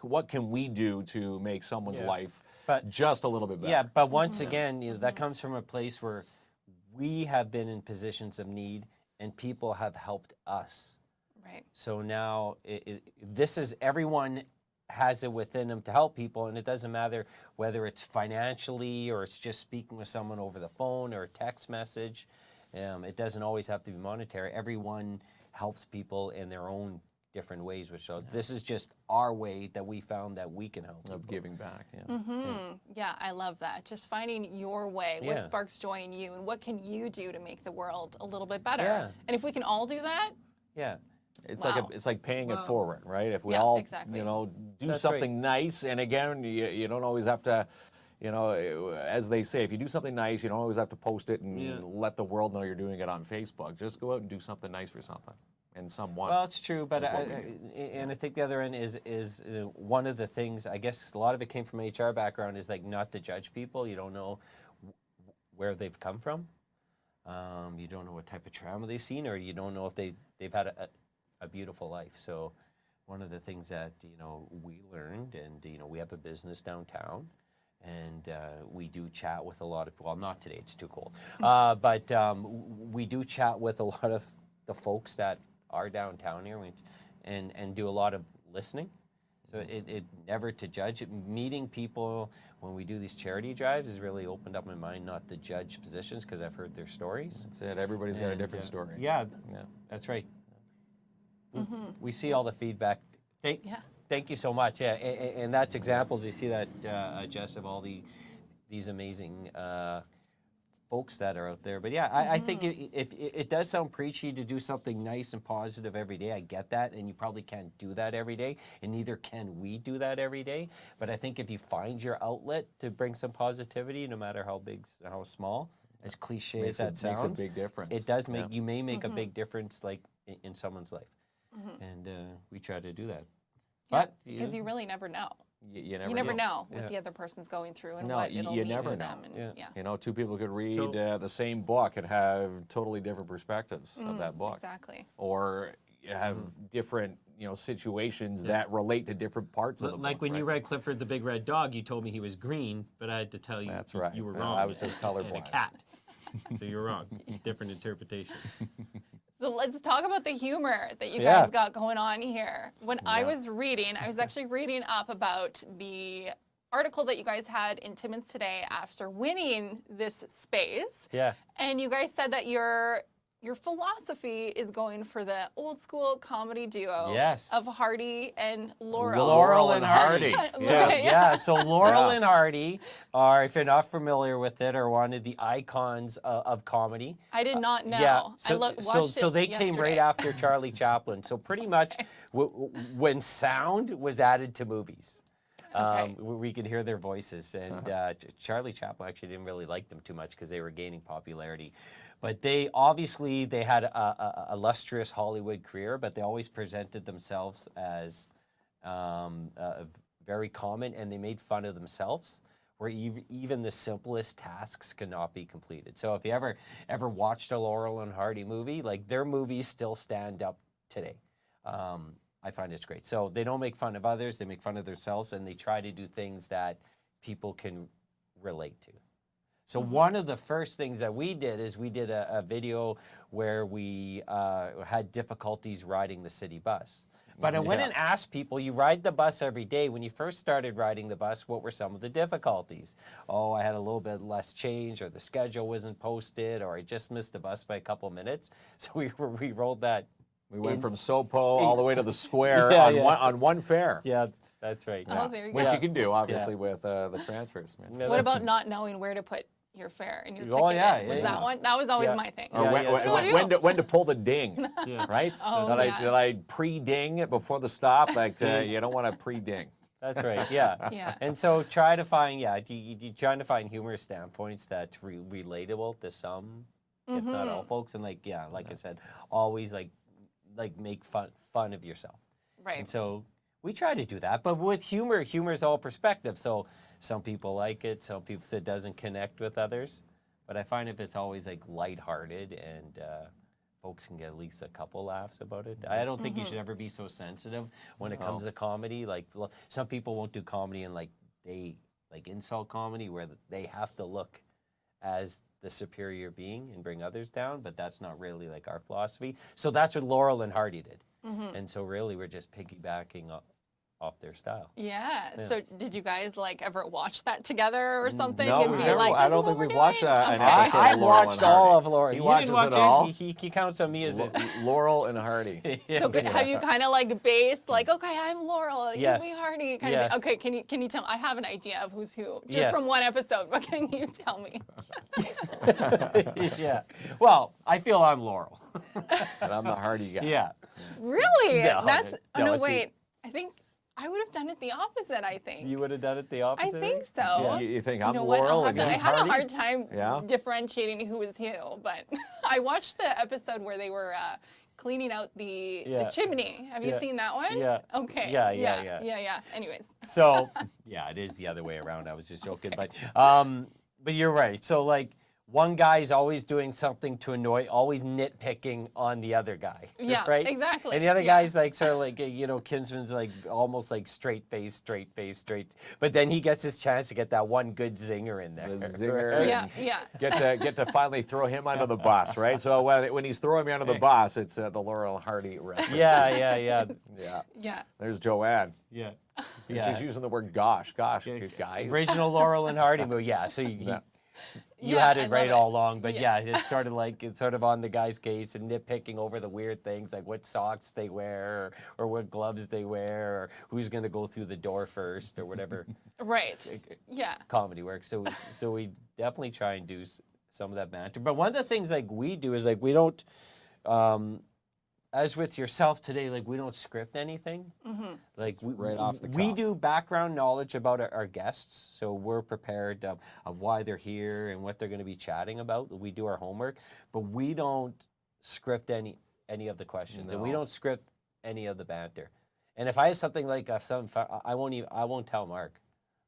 what can we do to make someone's life just a little bit better. Yeah, but once again, that comes from a place where we have been in positions of need and people have helped us. Right. So now this is everyone has it within them to help people, and it doesn't matter whether it's financially or it's just speaking with someone over the phone or a text message. It doesn't always have to be monetary. Everyone helps people in their own different ways, which this is just our way that we found that we can help Of people. giving back. Yeah. Yeah, I love that. Just finding your way, Yeah. what sparks joy in you, and what can you do to make the world a little bit better. Yeah. And if we can all do that, Yeah. It's Wow. it's like paying it Wow. forward, right? If we Yeah, all, exactly. you know, do That's something nice, and again, you don't always have to, you know, as they say, if you do something nice, you don't always have to post it and let the world know you're doing it on Facebook. Just go out and do something nice for something and someone. Well, it's true, but That's what we and I think the other end is one of the things. I guess a lot of it came from HR background is like not to judge people. You don't know where they've come from. You don't know what type of trauma they've seen, or you don't know if they've had a beautiful life. So, one of the things that we learned, and we have a business downtown. And we do chat with a lot of, well, not today, it's too cold. But we do chat with a lot of the folks that are downtown here and do a lot of listening. So it never to judge. Meeting people when we do these charity drives has really opened up my mind not to judge positions because I've heard their stories. That's it. Everybody's got a different story. Yeah, that's right. We see all the feedback. Thank you so much. Yeah, and that's examples. You see that, Jess, of all these amazing folks that are out there. But yeah, I think it does sound preachy to do something nice and positive every day. I get that, and you probably can't do that every day, and neither can we do that every day. But I think if you find your outlet to bring some positivity, no matter how big, how small, as cliche as that sounds, makes a big difference. it does make you may make a big difference, like in someone's life, and we try to do that. But because you really never know. You You never know what the other person's going through and No, what it'll you mean never for know. them. And, Yeah. You know, two people could read So- the same book and have totally different perspectives of that book. Exactly. Or have different, situations that relate to different parts of the Like book. when you right? read Clifford the Big Red Dog, you told me he was green, but I had to tell you That's right. you were Yeah, wrong. I was just And a colorblind. cat. So you're wrong. Different interpretation. So let's talk about the humor that you Yeah. guys got going on here. When I was reading, I was actually reading up about the article that you guys had in Timmins Today after winning this space. Yeah. And you guys said that your philosophy is going for the old school comedy duo Yes. of Hardy and Laurel. Laurel and Hardy. So, Right. yeah, so Laurel Yeah. and Hardy are, if you're not familiar with it, are one of the icons of comedy. I did not know. Yeah, I watched so it they came right yesterday. after Charlie Chaplin. So pretty much when sound was added to movies, Okay. we could hear their voices. And Charlie Chaplin actually didn't really like them too much because they were gaining popularity. But they had a illustrious Hollywood career, but they always presented themselves as very common, and they made fun of themselves, where even the simplest tasks cannot be completed. So if you ever watched a Laurel and Hardy movie, like their movies still stand up today. I find it's great. So they don't make fun of others, they make fun of themselves, and they try to do things that people can relate to. So one of the first things that we did is we did a video where we had difficulties riding the city bus. But I went and asked people, you ride the bus every day. When you first started riding the bus, what were some of the difficulties? Oh, I had a little bit less change, or the schedule wasn't posted, or I just missed the bus by a couple minutes. So we rolled that. We went from Sopo all the way to the square Yeah, on, yeah. on one fare. Yeah, that's right. Oh, there you Which go. you can do, obviously, with the transfers. Yeah, What about not knowing where to put your fare and your Oh, ticket yeah, in? Was yeah, that yeah. one? That was always Yeah. my thing. Or Yeah, when, yeah, when, yeah. when, to, when to pull the ding, Yeah. right? Oh, did, yeah. I pre-ding before the stop? Like, you don't want to pre-ding. That's right. Yeah. Yeah. And so try to find, you trying to find humorous standpoints that's relatable to some, if not all folks. And like I said, always like make fun of yourself. Right. And so we try to do that, but with humor is all perspective. So some people like it, some people say it doesn't connect with others. But I find if it's always like lighthearted and folks can get at least a couple laughs about it. I don't think you should ever be so sensitive when it comes to comedy. Like some people won't do comedy and they insult comedy where they have to look as the superior being and bring others down, but that's not really like our philosophy. So that's what Laurel and Hardy did. And so really we're just piggybacking off their style. Yeah. Yeah. So did you guys like ever watch that together or something? No, and we've be never- like, I "This don't is think what we've we're watched doing?" an Okay. episode I of Laurel and watched Hardy. all of Laurel. He You watches didn't watch it all? He counts on me as a. Laurel and Hardy. So have you kind of like based like, okay, I'm Laurel, you Yes. be Hardy, kind Yes. of? Okay, can you tell? I have an idea of who's who just Yes. from one episode, but can you tell me? Yeah. Well, I feel I'm Laurel. And I'm the Hardy guy. Yeah. Really? No, That's no, no it's a- wait. I think I would have done it the opposite. I think. You would have done it the I opposite. think so. Yeah. You think You I'm know what? Laurel and I he's had Hardy? a hard time Yeah? differentiating who was who, but I watched the episode where they were cleaning out the Yeah. chimney. Have you Yeah. seen that one? Yeah. Okay. Yeah. Anyways. So yeah, it is the other way around. I was just joking, but you're right. So like one guy's always doing something to annoy, always nitpicking on the other guy. Yeah, right? exactly. And the other Yeah. guy's like sort of like Kinsman's like almost like straight face. But then he gets his chance to get that one good zinger in there. The zinger. right? Yeah, yeah. Get to finally throw him under the bus, right? So when he's throwing me under the bus, it's the Laurel and Hardy reference. Yeah. Yeah. Yeah. There's Joanne. Yeah. She's using the word gosh, good guys. Original Laurel and Hardy movie. Yeah. So you Yeah, had I it right love it. all along, but yeah, it's sort of on the guy's case and nitpicking over the weird things like what socks they wear or what gloves they wear or who's going to go through the door first or whatever Right. Yeah. comedy works. So we definitely try and do some of that banter. But one of the things like we do is like we don't, as with yourself today, like we don't script anything. Mm-hmm. Like right off the we cuff. do background knowledge about our guests, so we're prepared of why they're here and what they're going to be chatting about. We do our homework, but we don't script any of the questions, and we No. don't script any of the banter. And if I have something like I won't tell Mark,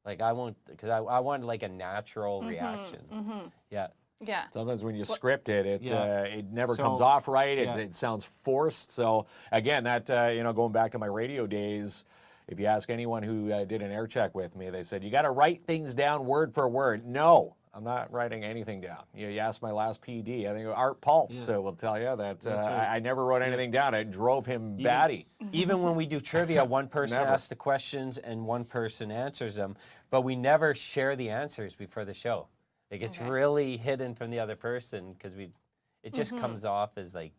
like I won't because I want like a natural reaction. Mm-hmm. Yeah. Yeah. Sometimes when you script it, Yeah. it never So, comes off right. yeah. It sounds forced. So again, that going back to my radio days, if you ask anyone who did an air check with me, they said you got to write things down word for word. No, I'm not writing anything down. You asked my last PD. I think Art Pulse will tell you that right. I never wrote anything down. It drove him batty. Even when we do trivia, one person Never. asks the questions and one person answers them, but we never share the answers before the show. Like it's Okay. really hidden from the other person because it just comes off as like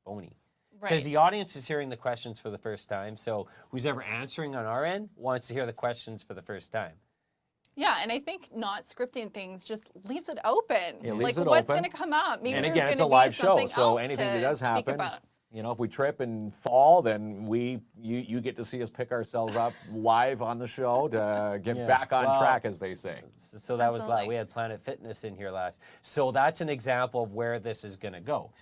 phony. Because Right. the audience is hearing the questions for the first time, so who's ever answering on our end wants to hear the questions for the first time. Yeah, and I think not scripting things just leaves it open. It like leaves it what's open. going to come up? Maybe And there's again, it's gonna a live be show, something so else anything to that does speak happen, about. if we trip and fall, then you get to see us pick ourselves up live on the show to get Yeah. back on Well, track, as they say. So that was Absolutely. we had Planet Fitness in here last. So that's an example of where this is going to go.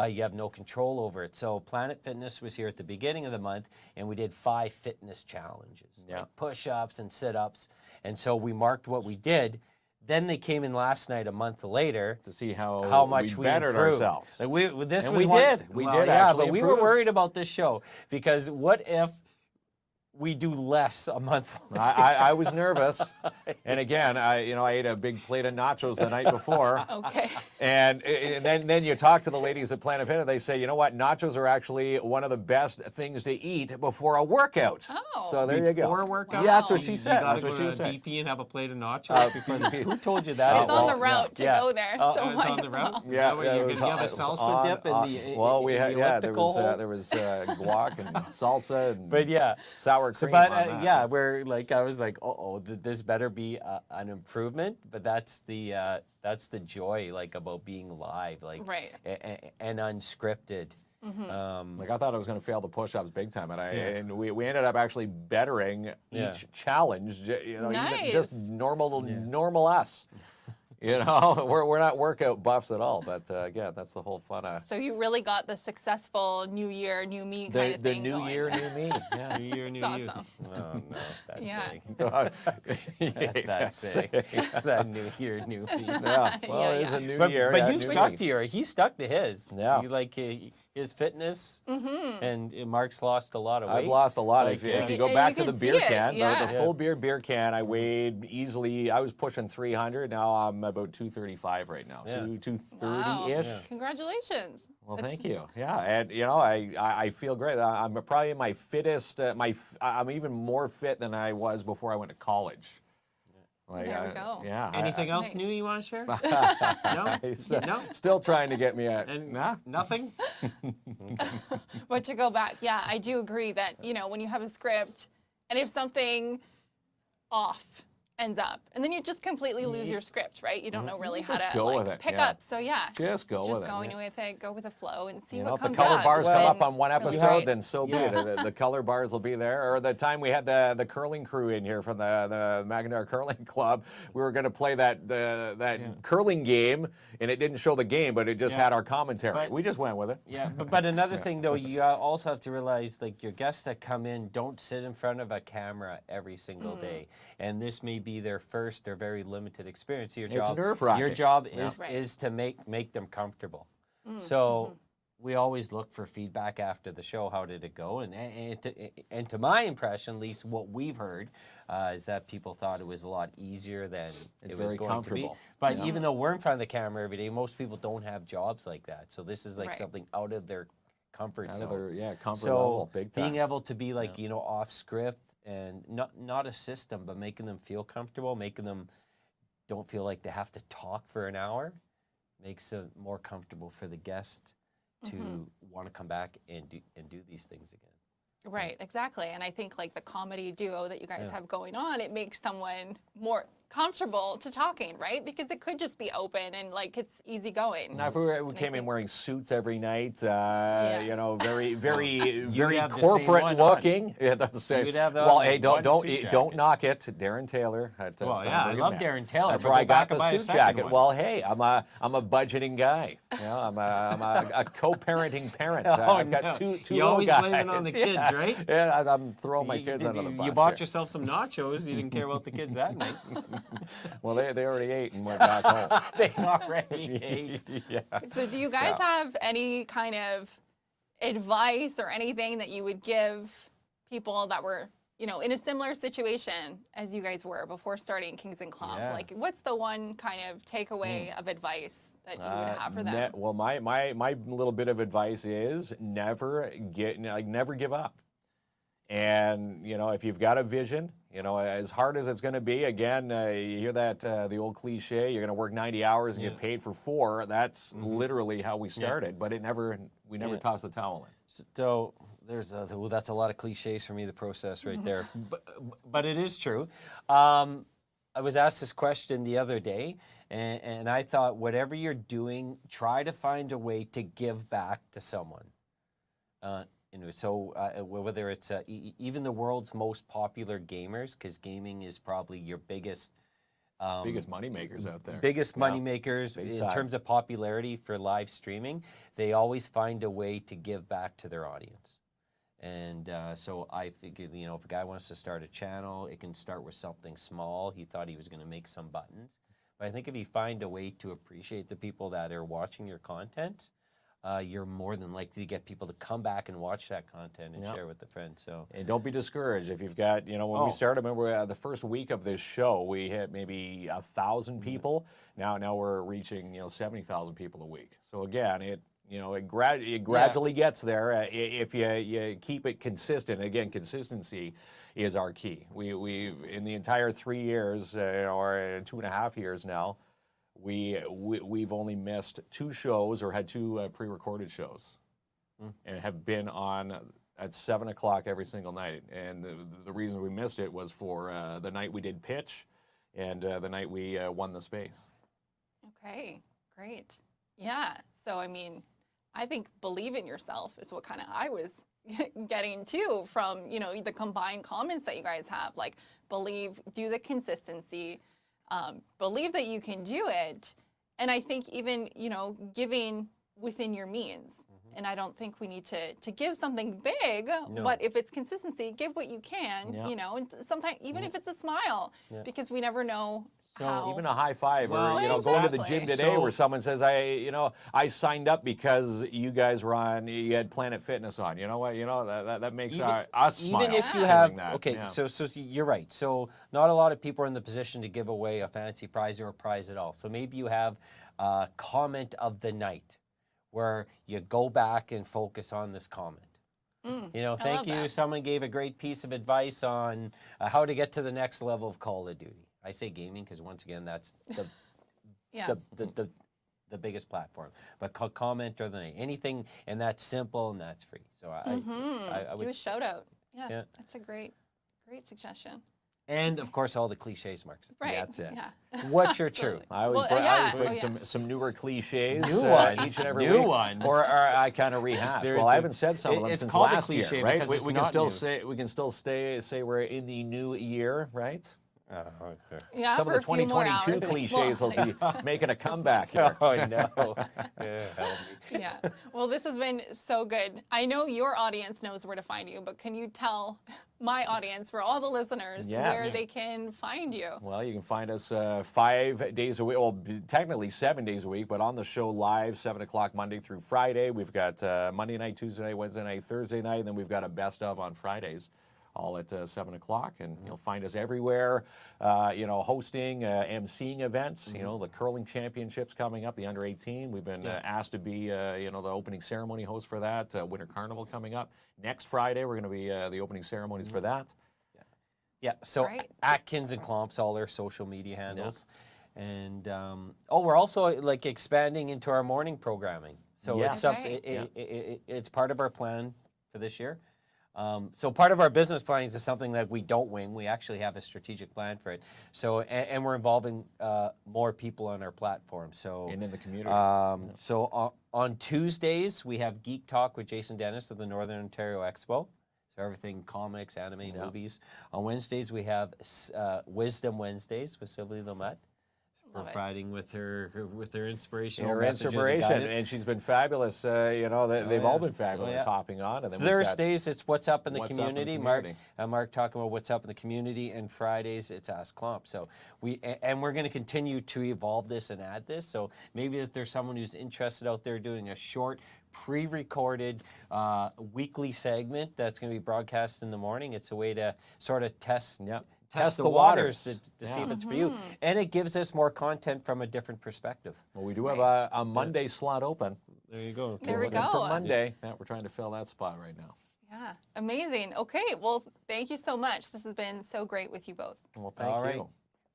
You have no control over it. So Planet Fitness was here at the beginning of the month, and we did 5 fitness challenges, Yeah. like push-ups and sit-ups. And so we marked what we did. Then they came in last night, a month later, To see how much we bettered improved. ourselves. Like this And was we one- did. We did Yeah, actually but we were improve. worried about this show because what if we do less a month later? I was nervous, and again, I ate a big plate of nachos the night before, Okay. and then you talk to the ladies at Planet Fitness. They say, you know what, nachos are actually one of the best things to eat before a workout. Oh. So there you go. Before a workout? Yeah, that's what she You said. gotta That's what go she to was saying. BP and have a plate of nachos before the Who told you that? It's on the well, route to yeah. go there. Oh, so it's might on the as route? well. Yeah, You it have was a on- salsa dip in the well, we had the there elliptical hole? was guac and salsa and But yeah, sour so cream. but on that. yeah, we're like I was like, this better be an improvement. But that's the joy like about being live, like Right. and unscripted. Like I thought I was going to fail the push-ups big time, and Yeah. we ended up actually bettering Yeah. each challenge. Even Nice. just normal us. We're not workout buffs at all, but again, that's the whole fun of So you really got the successful new year, new me kind the of thing new going. year, new me. Yeah. New year, new That's you. awesome. Oh no, that's Yeah. sick. That's sick. That new year, new me. Yeah. Well, Yeah, it is yeah. a new But year. yeah, you've new stuck me. to he stuck to his. Yeah. You his fitness, and Mark's lost a lot of weight. I've lost a lot. Like, If yeah. you go And back you to the can beer see it, can, yeah. the full beer can, I weighed easily. I was pushing 300. Now I'm about 235 right now. Yeah. 230-ish. Yeah. Congratulations. Well, thank you. Yeah, and you know, I feel great. I'm probably my fittest. I'm even more fit than I was before I went to college. Like, There we go. Yeah. Anything else Nice. new you want to share? No? He's, No? still trying to get me at. And Nah. nothing? But to go back, yeah, I do agree that, you know, when you have a script and if something off ends up, and then you just completely lose your script, right? You don't know really how Just to go like with it, pick yeah. up. So yeah, Just go with just it. going yeah. with it, go with the flow and see You know, what if the comes color up. bars come It's up been on one really episode, great. then so be Yeah. it. The color bars will be there. Or the time we had the curling crew in here from the Mackinac Curling Club, we were going to play that curling game, and it didn't show the game, but it just Yeah. had our commentary. But- we just went with it. Yeah, but another thing though, you also have to realize like your guests that come in don't sit in front of a camera every single day, and this may be their first or very limited experience. Your It's job, nerve-wracking. your job Yeah. is Right. is to make them comfortable. So we always look for feedback after the show. How did it go? And to my impression, at least what we've heard, is that people thought it was a lot easier than It's it was very going to be. comfortable. But even though we're in front of the camera every day, most people don't have jobs like that. So this is like Right. something out of their comfort zone. Another comfort So level, big time. being able to be like, you know, off script and not a system, but making them feel comfortable, making them don't feel like they have to talk for an hour, makes it more comfortable for the guest to want to come back and do these things again. Right, exactly. And I think like the comedy duo that you guys have going on, it makes someone more comfortable to talking, right? Because it could just be open and like it's easygoing. Now, if we came in think- wearing suits every night, Yeah. you know, very very have the same corporate one looking. Yeah, that's the same. You'd have the well, other hey, don't one suit don't jacket. knock it, Darren Taylor. At, Well, yeah, I Stonebreak love Man. Darren Taylor. That's but where I go back got and the buy a suit second jacket. one. Well, hey, I'm a budgeting guy. You know, I'm a co-parenting parent. Oh, I've got no. two You little always guys. blaming on the kids, Yeah. right? Yeah, I'm throwing my You- kids did under the you- bus. You bought here. yourself some nachos. You didn't care about the kids that night. Well, they already ate and went back home. They already ate. Yeah. So do you guys have any kind of advice or anything that you would give people that were, you know, in a similar situation as you guys were before starting Kings and KLOMP? Yeah. Like what's the one kind of takeaway of advice that you would have for them? Well, my little bit of advice is never give up. And you know, if you've got a vision, you know, as hard as it's going to be, again, you hear that the old cliche, you're going to work 90 hours and get paid for 4. That's literally how we started, but we never tossed the towel in. So there's well, that's a lot of cliches for me to process right there, but it is true. I was asked this question the other day, and I thought, whatever you're doing, try to find a way to give back to someone. You know, so whether it's even the world's most popular gamers, because gaming is probably your biggest Biggest money makers out there. biggest Yeah. money makers Big in time. terms of popularity for live streaming. They always find a way to give back to their audience. And so I figured, you know, if a guy wants to start a channel, it can start with something small. He thought he was going to make some buttons. But I think if you find a way to appreciate the people that are watching your content, you're more than likely to get people to come back and watch that content and Yep. share with a friend. So And don't be discouraged if you've got, you know, when we Oh. started, remember the first week of this show, we hit maybe 1,000 people. Now we're reaching, 70,000 people a week. So again, it gradually gets there if you keep it consistent. Again, consistency is our key. We've in the entire 3 years or 2.5 years now, we've only missed 2 shows or had 2 pre-recorded shows, and have been on at 7 o'clock every single night. And the reason we missed it was for the night we did pitch, and the night we won the space. Okay, great. Yeah. So, I mean, I think believe in yourself is what kind of I was getting too from, the combined comments that you guys have. Like, do the consistency, believe that you can do it. And I think even, giving within your means. And I don't think we need to give something big, No. but if it's consistency, give what you can, Yeah. and sometimes even if it's a smile, because we never know how. Even a high five, Well, or going to the exactly. gym today, So- where someone says, I signed up because you guys were on, you had Planet Fitness on. You know what? That makes us smile. Even if you doing have, that. okay, Yeah. so you're right. So not a lot of people are in the position to give away a fancy prize or a prize at all. So maybe you have a comment of the night where you go back and focus on this comment. Thank love you. that. Someone gave a great piece of advice on how to get to the next level of Call of Duty. I say gaming because once again, that's Yeah. the biggest platform. But comment or anything, and that's simple and that's free. So I Do would a shout out. Yeah, Yeah. that's a great suggestion. and of course all the cliches, Mark. Right. That's it. Yeah. What's your true? Absolutely. I always Well, bring, yeah. I always Oh, bring yeah. some newer cliches New ones. each and every New week, ones. or I kind of rehash. There Well, is I a- haven't said some of them it's since called a last cliche year, right? because We, it's we can not still new. say we're in the new year, right? Okay. Yeah, Some of for the a few more 2022 hours. cliches Well, will be making a comeback here. Oh no. Yeah, help me. yeah. Well, this has been so good. I know your audience knows where to find you, but can you tell my audience, for all the listeners, Yes. where they can find you? Well, you can find us 5 days a week. Well, technically 7 days a week, but on the show live, 7 o'clock Monday through Friday. We've got Monday night, Tuesday night, Wednesday night, Thursday night, and then we've got a best of on Fridays, all at 7 o'clock. And you'll find us everywhere, hosting, emceeing events. The curling championships coming up, the under 18. We've been asked to be, the opening ceremony host for that. Winter Carnival coming up. Next Friday, we're going to be the opening ceremonies for that. Yeah, so Right. at KINZ and KLOMP's, all their social media handles. And we're also like expanding into our morning programming. So Yes. it's something, Right. it's part of our plan for this year. So part of our business plan is something that we don't wing. We actually have a strategic plan for it. So and we're involving more people on our platform. So And in the community. So on Tuesdays we have Geek Talk with Jason Dennis of the Northern Ontario Expo. So everything comics, anime, movies. On Wednesdays we have Wisdom Wednesdays with Sylvie Lamette. Love it. Providing with her inspirational Her messages and inspiration, guidance. and she's been fabulous. They've all been fabulous yeah. hopping on. And then we've got Thursdays, it's What's Up in the What's Up in the Community. Community. Mark talking about what's up in the community, and Fridays it's Ask KLOMP. So we're going to continue to evolve this and add this. So maybe if there's someone who's interested out there doing a short, pre-recorded weekly segment that's going to be broadcast in the morning, it's a way to sort of test the waters to see if it's for you, and it gives us more content from a different perspective. Well, we do have a Monday slot open. There you go. There we Looking for go. Monday. Yeah, we're trying to fill that spot right now. Yeah, amazing. Okay, well, thank you so much. This has been so great with you both. Well, thank All you. right.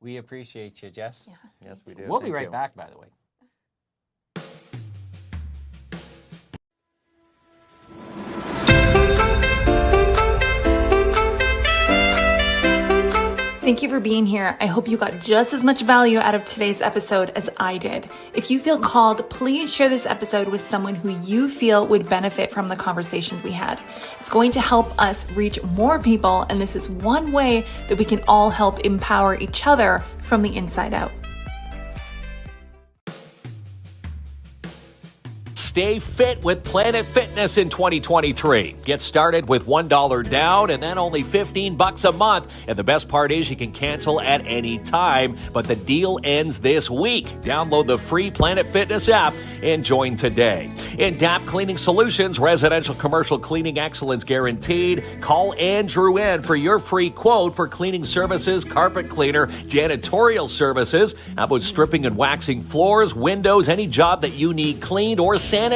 We appreciate you, Jess. Yes, we do. We'll be Thank right you. back, by the way. Thank you for being here. I hope you got just as much value out of today's episode as I did. If you feel called, please share this episode with someone who you feel would benefit from the conversations we had. It's going to help us reach more people, and this is one way that we can all help empower each other from the inside out. Stay fit with Planet Fitness in 2023. Get started with $1 down and then only $15 a month. And the best part is you can cancel at any time, but the deal ends this week. Download the free Planet Fitness app and join today. In DAP Cleaning Solutions, residential commercial cleaning excellence guaranteed. Call Andrew N for your free quote for cleaning services, carpet cleaner, janitorial services. How about stripping and waxing floors, windows, any job that you need cleaned or sanitized?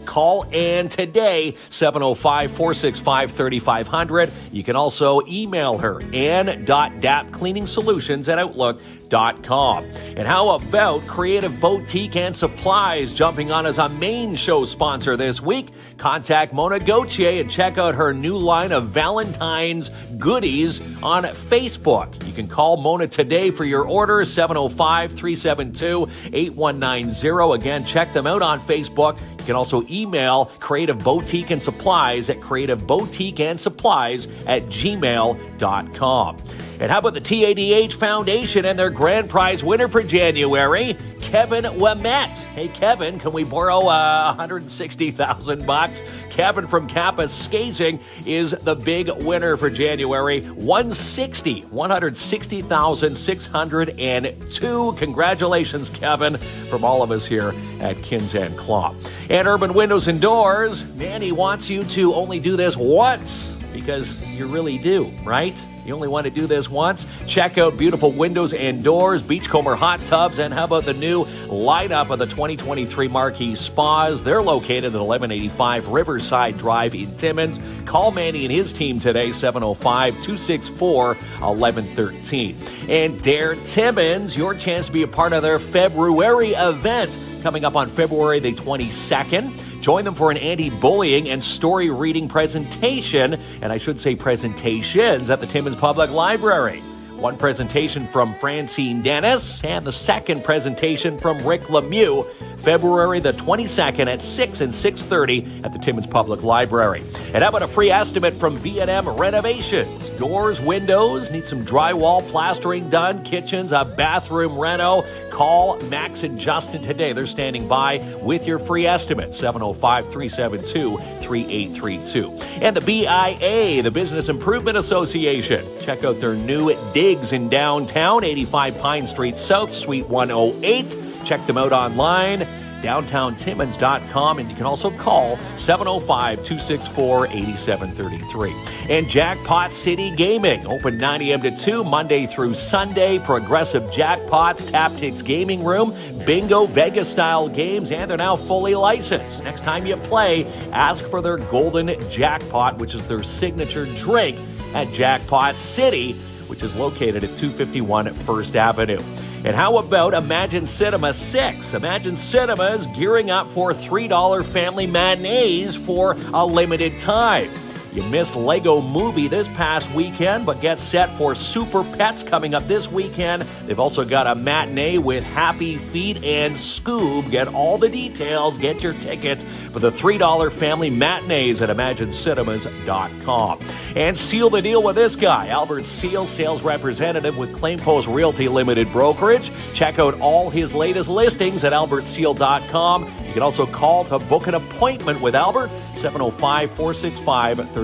Call Ann today, 705-465-3500. You can also email her, ann.dapcleaningsolutions@outlook.com. And how about Creative Boutique and Supplies jumping on as a main show sponsor this week? Contact Mona Gauthier and check out her new line of Valentine's goodies on Facebook. You can call Mona today for your order, 705-372-8190. Again, check them out on Facebook. You can also email Creative Boutique and Supplies at creativeboutiqueandsupplies@gmail.com. And how about the TADH Foundation and their grand prize winner for January, Kevin Wemett. Hey, Kevin, can we borrow $160,000? Kevin from Kappa Skazing is the big winner for January. $160,602. Congratulations, Kevin, from all of us here at KINZ and KLOMP. And Urban Windows and Doors, Manny wants you to only do this once because you really do, right? You only want to do this once. Check out beautiful windows and doors, beachcomber hot tubs, and how about the new lineup of the 2023 Marquee Spas? They're located at 1185 Riverside Drive in Timmins. Call Manny and his team today, 705-264-1113. And Dare Timmins, your chance to be a part of their February event coming up on February the 22nd. Join them for an anti-bullying and story reading presentation, and I should say presentations, at the Timmins Public Library. One presentation from Francine Dennis, and the second presentation from Rick Lemieux, February the 22nd at 6 and 6:30 at the Timmins Public Library. And how about a free estimate from V&M Renovations? Doors, windows, need some drywall, plastering done, kitchens, a bathroom reno. Call Max and Justin today. They're standing by with your free estimate, 705-372-3832. And the BIA, the Business Improvement Association. Check out their new digs in downtown, 85 Pine Street South, Suite 108. Check them out online, downtowntimmins.com, and you can also call 705-264-8733. And Jackpot City Gaming, open 9 a.m. to 2, Monday through Sunday. Progressive Jackpots, Taptics Gaming Room, Bingo, Vegas-style games, and they're now fully licensed. Next time you play, ask for their Golden Jackpot, which is their signature drink at Jackpot City, which is located at 251 First Avenue. And how about Imagine Cinema 6? Imagine Cinema is gearing up for $3 family matinees for a limited time. You missed Lego Movie this past weekend, but get set for Super Pets coming up this weekend. They've also got a matinee with Happy Feet and Scoob. Get all the details. Get your tickets for the $3 family matinees at ImagineCinemas.com. And seal the deal with this guy, Albert Seal, sales representative with Claim Post Realty Limited Brokerage. Check out all his latest listings at albertseal.com. You can also call to book an appointment with Albert, 705-465-3493.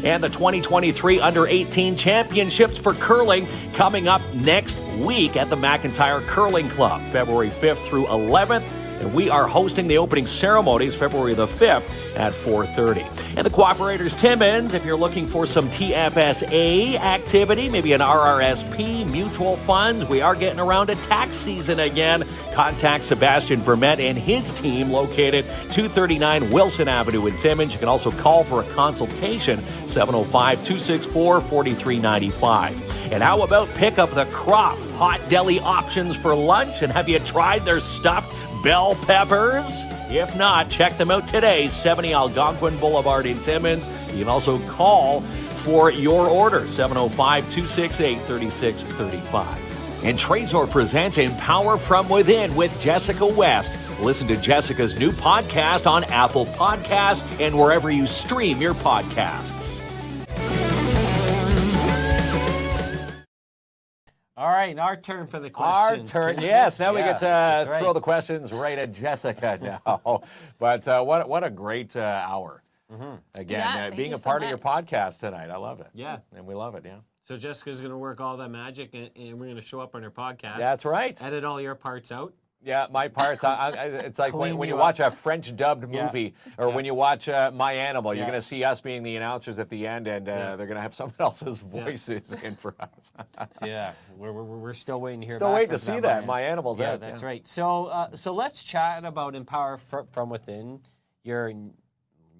And the 2023 Under-18 Championships for curling coming up next week at the McIntyre Curling Club, February 5th through 11th. And we are hosting the opening ceremonies February the 5th at 4:30. And the Cooperators Timmins, if you're looking for some TFSA activity, maybe an RRSP, mutual funds, we are getting around to tax season again. Contact Sebastian Vermette and his team located 239 Wilson Avenue in Timmins. You can also call for a consultation, 705-264-4395. And how about pick up the crop? Hot deli options for lunch. And have you tried their stuffed bell peppers? If not, check them out today, 70 Algonquin Boulevard in Timmins. You can also call for your order, 705-268-3635. And Trezor presents Empower From Within with Jessica West. Listen to Jessica's new podcast on Apple Podcasts and wherever you stream your podcasts. All right, our turn for the questions. Our turn, yes. Now we get to throw the questions right at Jessica now. But what a great hour. Again, being a part of your podcast tonight. I love it. Yeah. And we love it, yeah. So Jessica's going to work all that magic, and we're going to show up on her podcast. That's right. Edit all your parts out. Yeah, my parts. It's like when you watch a French dubbed movie, or when you watch My Animal, you're going to see us being the announcers at the end, and they're going to have someone else's voices in for us. Yeah, we're still waiting to hear. Still back waiting from to see that. My Animal's out. That's right. So let's chat about Empower From Within. Your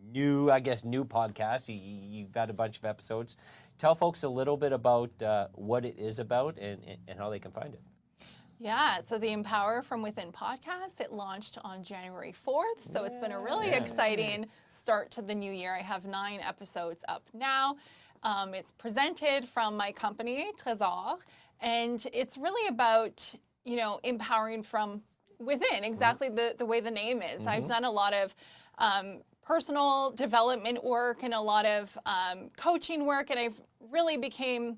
new podcast. You've had a bunch of episodes. Tell folks a little bit about what it is about and how they can find it. Yeah, so the Empower From Within podcast, it launched on January 4th, so it's been a really exciting start to the new year. I have 9 episodes up now. It's presented from my company, Trezor, and it's really about, empowering from within, exactly the way the name is. I've done a lot of personal development work and a lot of coaching work, and I've really became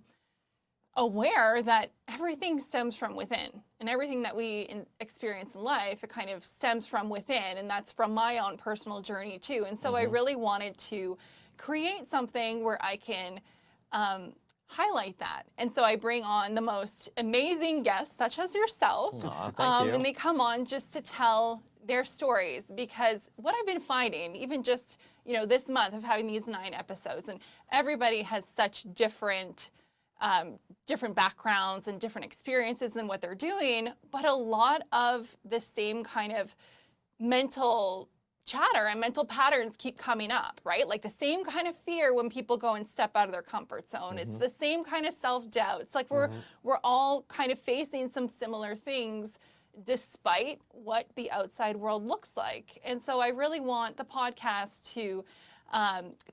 aware that everything stems from within, and everything that we experience in life, it kind of stems from within, and that's from my own personal journey too. And so I really wanted to create something where I can highlight that. And so I bring on the most amazing guests, such as yourself, Thank you. and they come on just to tell their stories, because what I've been finding, even just, this month of having these 9 episodes, and everybody has such different backgrounds and different experiences in what they're doing, but a lot of the same kind of mental chatter and mental patterns keep coming up, right? Like the same kind of fear when people go and step out of their comfort zone. It's the same kind of self-doubt. It's like we're all kind of facing some similar things despite what the outside world looks like. And so I really want the podcast to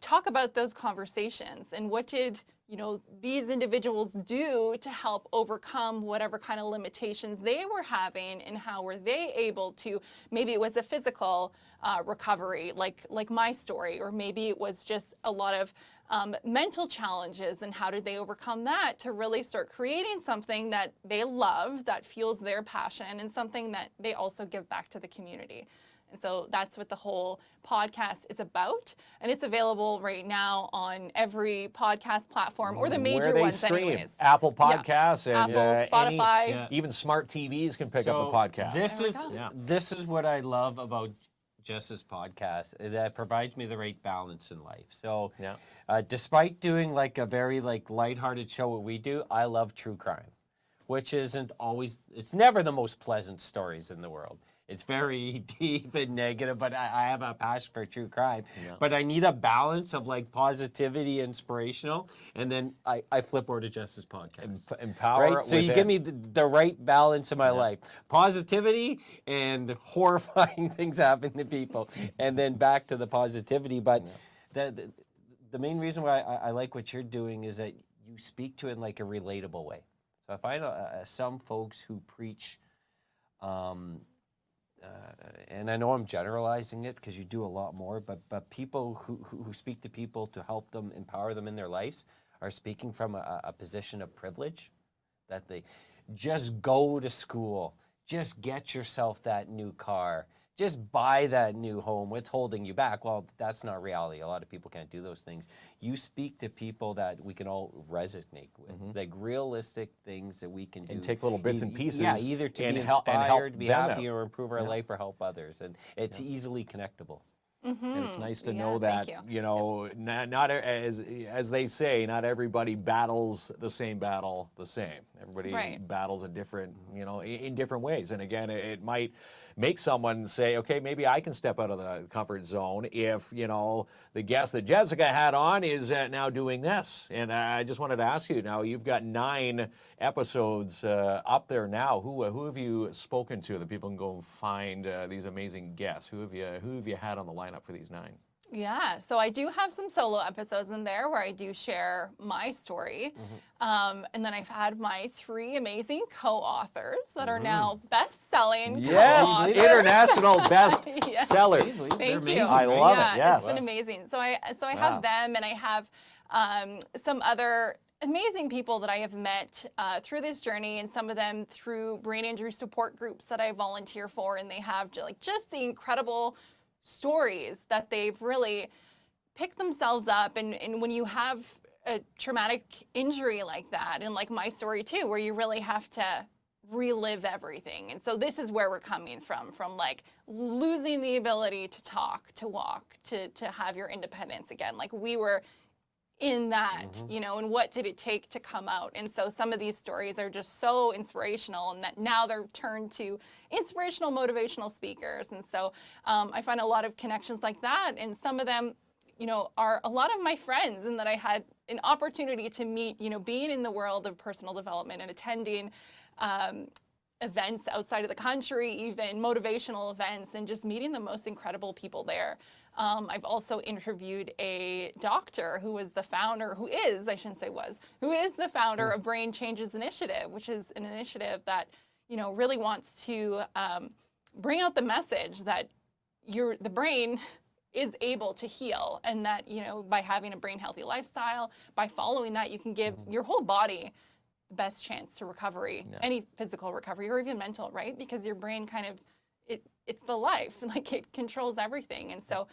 talk about those conversations, and what did these individuals do to help overcome whatever kind of limitations they were having, and how were they able to, maybe it was a physical recovery like my story, or maybe it was just a lot of mental challenges, and how did they overcome that to really start creating something that they love, that fuels their passion, and something that they also give back to the community. And so that's what the whole podcast is about. And it's available right now on every podcast platform, or the major ones stream. anyways. Apple Podcasts and Apple, Spotify. even smart TVs can pick up a podcast. This is what I love about Jess's podcast. That provides me the right balance in life. So despite doing like a very lighthearted show, what we do, I love true crime, which isn't always, it's never the most pleasant stories in the world. It's very deep and negative, but I have a passion for true crime. But I need a balance of positivity, inspirational, and then I flip over to Jess's podcast. Empower. Right? So you give me the right balance in my life. Positivity and horrifying things happening to people, and then back to the positivity. But the main reason why I like what you're doing is that you speak to it in like a relatable way. So I find some folks who preach, and I know I'm generalizing it because you do a lot more, but people who speak to people to help them, empower them in their lives, are speaking from a position of privilege, that they just go to school, just get yourself that new car, just buy that new home. What's holding you back? Well, that's not reality. A lot of people can't do those things. You speak to people that we can all resonate with, like realistic things that we can do. And take little bits and pieces. Yeah, either to be inspired, be happy, or improve our life, or help others. And it's easily connectable. And it's nice to know that, not as they say, not everybody battles the same battle the same. Everybody battles a different, in different ways. And again, it might make someone say, okay, maybe I can step out of the comfort zone if, the guest that Jessica had on is now doing this. And I just wanted to ask you, now you've got 9 episodes up there now. Who have you spoken to that people can go and find these amazing guests? Who have you had on the lineup for these 9? Yeah, so I do have some solo episodes in there where I do share my story. And then I've had my 3 amazing co-authors that are now best-selling co-authors. International best-sellers. Thank you. I love it, yes. It's been amazing. So I have them, and I have some other amazing people that I have met through this journey, and some of them through brain injury support groups that I volunteer for, and they have just the incredible stories that they've really picked themselves up. And when you have a traumatic injury like that, and like my story too, where you really have to relive everything. And so this is where we're coming from like losing the ability to talk, to walk, to have your independence again. Like we were in that, and what did it take to come out? And so some of these stories are just so inspirational, and that now they're turned to inspirational, motivational speakers. And so I find a lot of connections like that. And some of them, are a lot of my friends, and that I had an opportunity to meet, being in the world of personal development and attending events outside of the country, even motivational events, and just meeting the most incredible people there. I've also interviewed a doctor who is the founder of Brain Changes Initiative, which is an initiative that, really wants to bring out the message that the brain is able to heal, and that, by having a brain healthy lifestyle, by following that, you can give your whole body best chance to recovery, any physical recovery or even mental, right? Because your brain kind of, it's the life, like it controls everything. And so,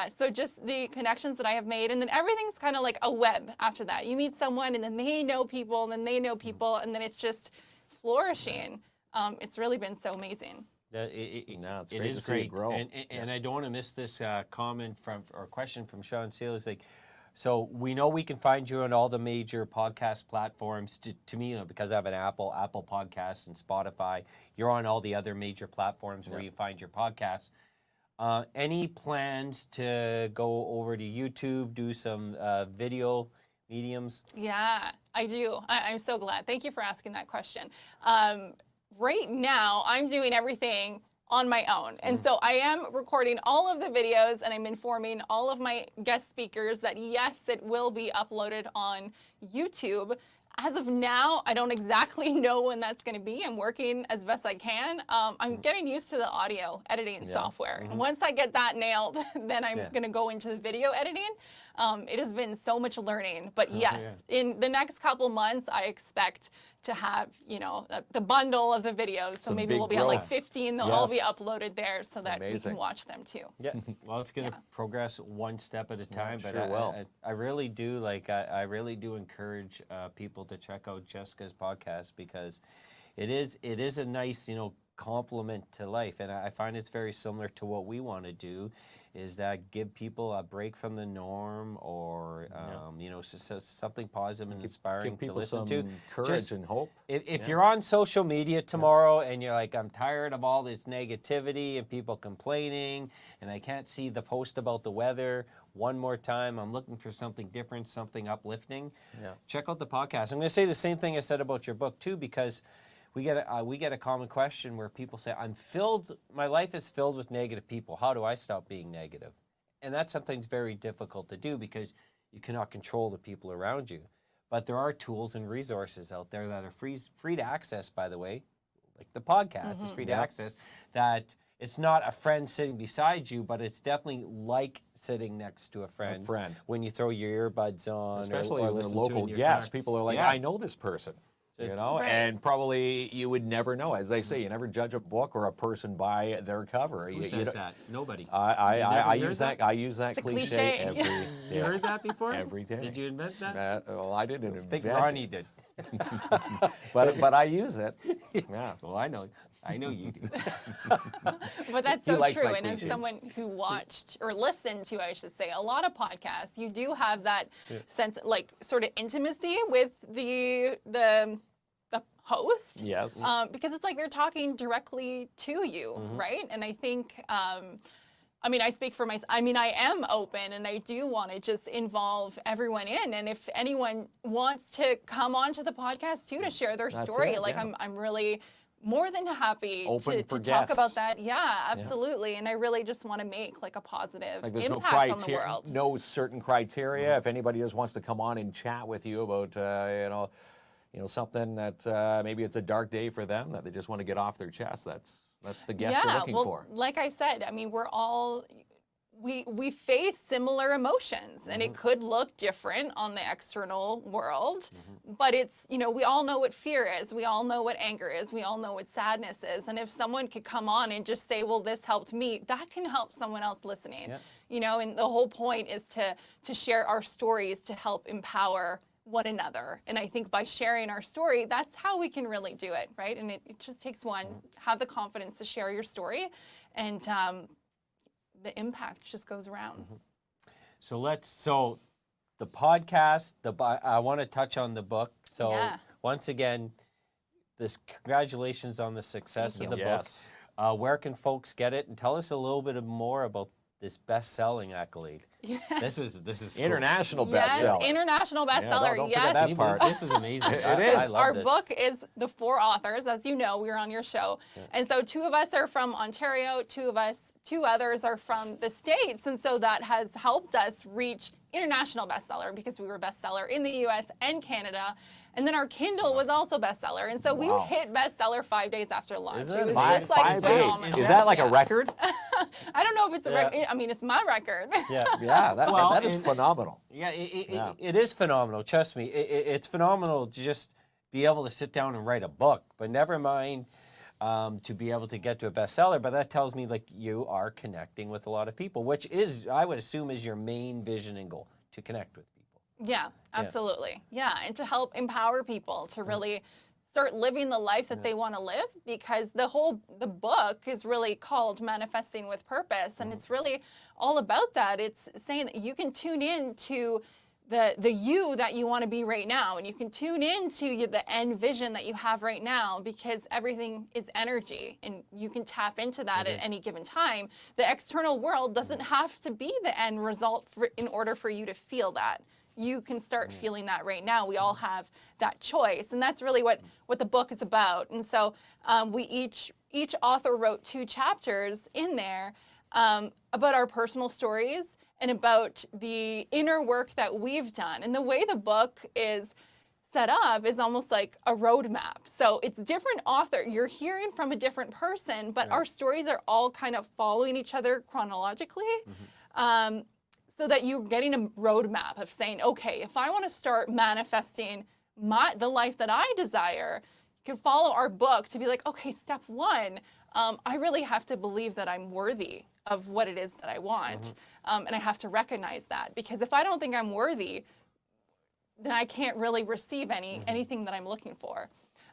so just the connections that I have made, and then everything's kind of like a web after that. You meet someone and then they know people and then they know people and then it's just flourishing. It's really been so amazing. It's it great is to see it great. grow. And I don't want to miss this comment or question from Sean Seal. Is like, so we know we can find you on all the major podcast platforms. To me, because I have an Apple Podcasts and Spotify, you're on all the other major platforms where you find your podcasts. Any plans to go over to YouTube, do some video mediums? Yeah, I do. I'm so glad. Thank you for asking that question. Right now, I'm doing everything on my own. And so I am recording all of the videos and I'm informing all of my guest speakers that yes, it will be uploaded on YouTube. As of now, I don't exactly know when that's going to be. I'm working as best I can. I'm getting used to the audio editing software. And once I get that nailed, then I'm going to go into the video editing. It has been so much learning. But yes, in the next couple months, I expect to have, the bundle of the videos. So maybe we'll be at like 15. They'll all be uploaded there so that we can watch them too. Yeah, well, it's going to progress one step at a time. But will. I really do I really do encourage people to check out Jessica's podcast because it is a nice, complement to life. And I find it's very similar to what we want to do, is that give people a break from the norm or, something positive and inspiring to listen to. Courage and hope. If you're on social media tomorrow and you're like, I'm tired of all this negativity and people complaining and I can't see the post about the weather one more time, I'm looking for something different, something uplifting, check out the podcast. I'm going to say the same thing I said about your book too, because we get a common question where people say, my life is filled with negative people. How do I stop being negative? And that's something that's very difficult to do because you cannot control the people around you. But there are tools and resources out there that are free to access, by the way, like the podcast is free to access, that it's not a friend sitting beside you, but it's definitely like sitting next to a friend. When you throw your earbuds on. Especially or with listen local to it in your guests. car. People are like, I know this person. And probably you would never know. As they say, you never judge a book or a person by their cover. Who says that? Nobody. I use that cliche every day. You heard that before? Every day. Did you invent that? Well, I didn't invent it. I think Ronnie did. but I use it. Yeah. Well, I know you do. But that's so true. And as someone who watched or listened to, I should say, a lot of podcasts, you do have that sense, like sort of intimacy with the host. Yes. Because it's like they're talking directly to you, right? And I think, I speak for myself. I am open and I do want to just involve everyone in. And if anyone wants to come onto the podcast too to share their story, I'm really more than happy to talk about that. Yeah, absolutely. And I really just want to make like a positive impact on the world. No certain criteria. If anybody just wants to come on and chat with you about, something that maybe it's a dark day for them that they just want to get off their chest, that's the guest you're looking for. Like I said, we're all, we face similar emotions and it could look different on the external world, but it's, we all know what fear is. We all know what anger is. We all know what sadness is. And if someone could come on and just say, well, this helped me, that can help someone else listening, and the whole point is to share our stories to help empower one another. And I think by sharing our story, that's how we can really do it, right? And it just takes one, have the confidence to share your story, and the impact just goes around. So the podcast, I want to touch on the book. So once again, congratulations on the success of the book. Where can folks get it? And tell us a little bit more about this best-selling accolade. This is cool. International bestseller. Yes, international bestseller. Don't forget that part. This is amazing. It is. I love Our this. book is the 4 authors, as you know, we were on your show. And so 2 of us are from Ontario, 2 others are from the States. And so that has helped us reach international bestseller because we were bestseller in the US and Canada. And then our Kindle was also bestseller. And so we Wow. hit bestseller 5 days after launch. Isn't It it was amazing? just like Five days. phenomenal. Is that like a Yeah. record? I don't know if it's a Yeah. record. I mean, it's my record. Yeah. Yeah, Well, that is and- phenomenal. Yeah, Yeah. it is phenomenal. Trust me, it's phenomenal to just be able to sit down and write a book. But never mind to be able to get to a bestseller. But that tells me like you are connecting with a lot of people, which is, I would assume, is your main vision and goal, to connect with people. Yeah, absolutely. Yeah, and to help empower people to really start living the life that they want to live, because the book is really called Manifesting with Purpose, and it's really all about that. It's saying that you can tune in to the you that you want to be right now, and you can tune into the end vision that you have right now, because everything is energy and you can tap into that at any given time. The external world doesn't have to be the end result in order for you to feel that. You can start feeling that right now. We all have that choice, and that's really what the book is about. And so we each author wrote 2 chapters in there about our personal stories and about the inner work that we've done. And the way the book is set up is almost like a roadmap. So it's different author. You're hearing from a different person, but our stories are all kind of following each other chronologically. So that you're getting a roadmap of saying, okay, if I want to start manifesting the life that I desire, you can follow our book to be like, okay, step 1, I really have to believe that I'm worthy of what it is that I want. And I have to recognize that, because if I don't think I'm worthy, then I can't really receive anything that I'm looking for.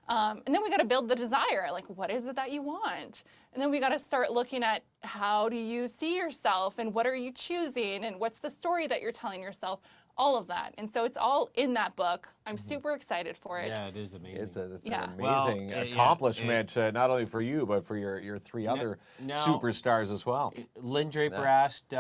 And then we got to build the desire. Like, what is it that you want? And then we got to start looking at, how do you see yourself, and what are you choosing, and what's the story that you're telling yourself? All of that. And so it's all in that book. I'm super excited for it. Yeah, it is amazing. It's Yeah. an Well, amazing yeah, accomplishment, not only for you, but for your 3 other now- superstars as well. Lynn Draper asked,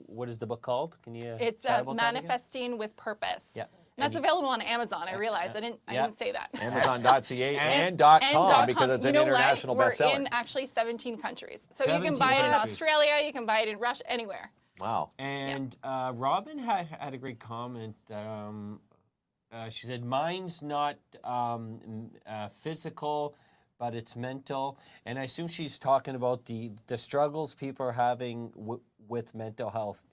what is the book called? Can you It's chat about that again? Manifesting with Purpose. Yeah. And that's available on Amazon. I realized I didn't say that. Amazon.ca and And .com, because it's You an know international what? bestseller. We're in actually 17 countries. So you 17 can buy it in countries. Australia, you can buy it in Russia, anywhere. Wow. And Robin had a great comment. She said, mine's not physical, but it's mental. And I assume she's talking about the struggles people are having with mental health.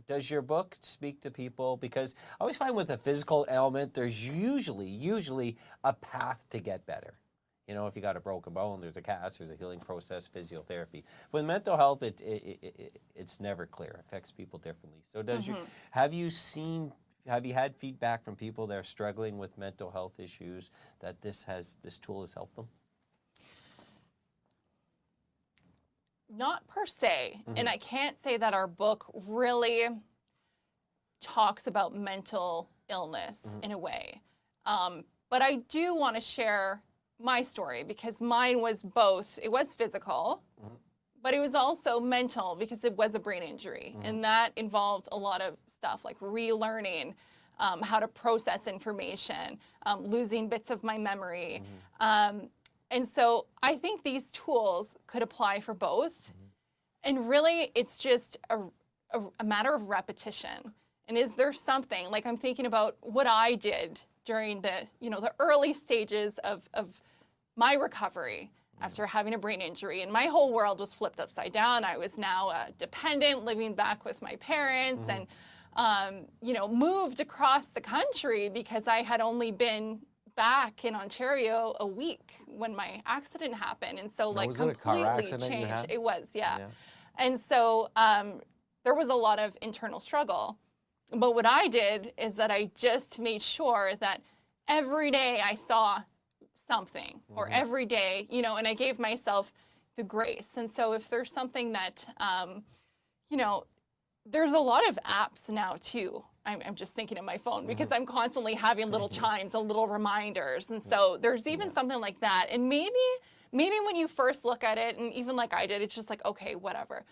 Does your book speak to people? Because I always find with a physical ailment, there's usually a path to get better. You know, if you got a broken bone, there's a cast, there's a healing process, physiotherapy. With mental health, it's never clear. It affects people differently. So have you had feedback from people that are struggling with mental health issues that this tool has helped them? Not per se. And I can't say that our book really talks about mental illness in a way. But I do want to share my story, because mine was both. It was physical, but it was also mental, because it was a brain injury. And that involved a lot of stuff like relearning how to process information, losing bits of my memory. And so I think these tools could apply for both. And really, it's just a matter of repetition. And is there something, like I'm thinking about what I did during the early stages of my recovery after having a brain injury. And my whole world was flipped upside down. I was now a dependent living back with my parents and, moved across the country because I had only been back in Ontario a week when my accident happened. And so Was it a car completely accident you changed. had? It was, yeah. And so there was a lot of internal struggle. But what I did is that I just made sure that every day I saw something, or every day, and I gave myself the grace. And so if there's something that, there's a lot of apps now too. I'm just thinking of my phone because I'm constantly having little chimes and little reminders. And so there's even something like that. And maybe when you first look at it, and even like I did, it's just like, okay, whatever.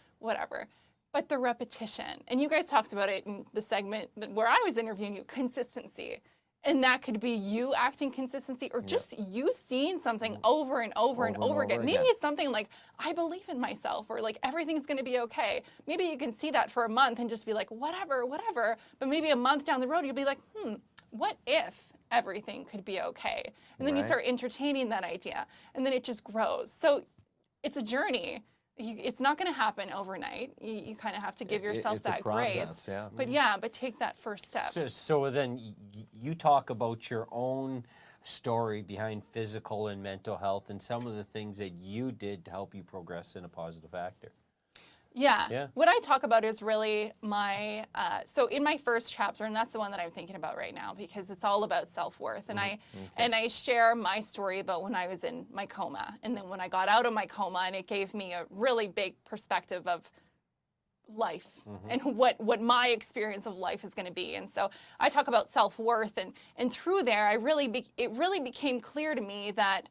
But the repetition, and you guys talked about it in the segment where I was interviewing you, consistency. And that could be you acting consistency or just you seeing something over and over and over again. Maybe it's something like, I believe in myself, or like everything's going to be okay. Maybe you can see that for a month and just be like, whatever. But maybe a month down the road, you'll be like, what if everything could be okay? And then you start entertaining that idea, and then it just grows. So it's a journey. It's not going to happen overnight. You kind of have to give yourself that grace. But take that first step. So then you talk about your own story behind physical and mental health and some of the things that you did to help you progress in a positive factor. Yeah. What I talk about is really my, so in my first chapter, and that's the one that I'm thinking about right now, because it's all about self-worth. And I share my story about when I was in my coma, and then when I got out of my coma, and it gave me a really big perspective of life and what my experience of life is going to be. And so I talk about self-worth, and through there, it really became clear to me that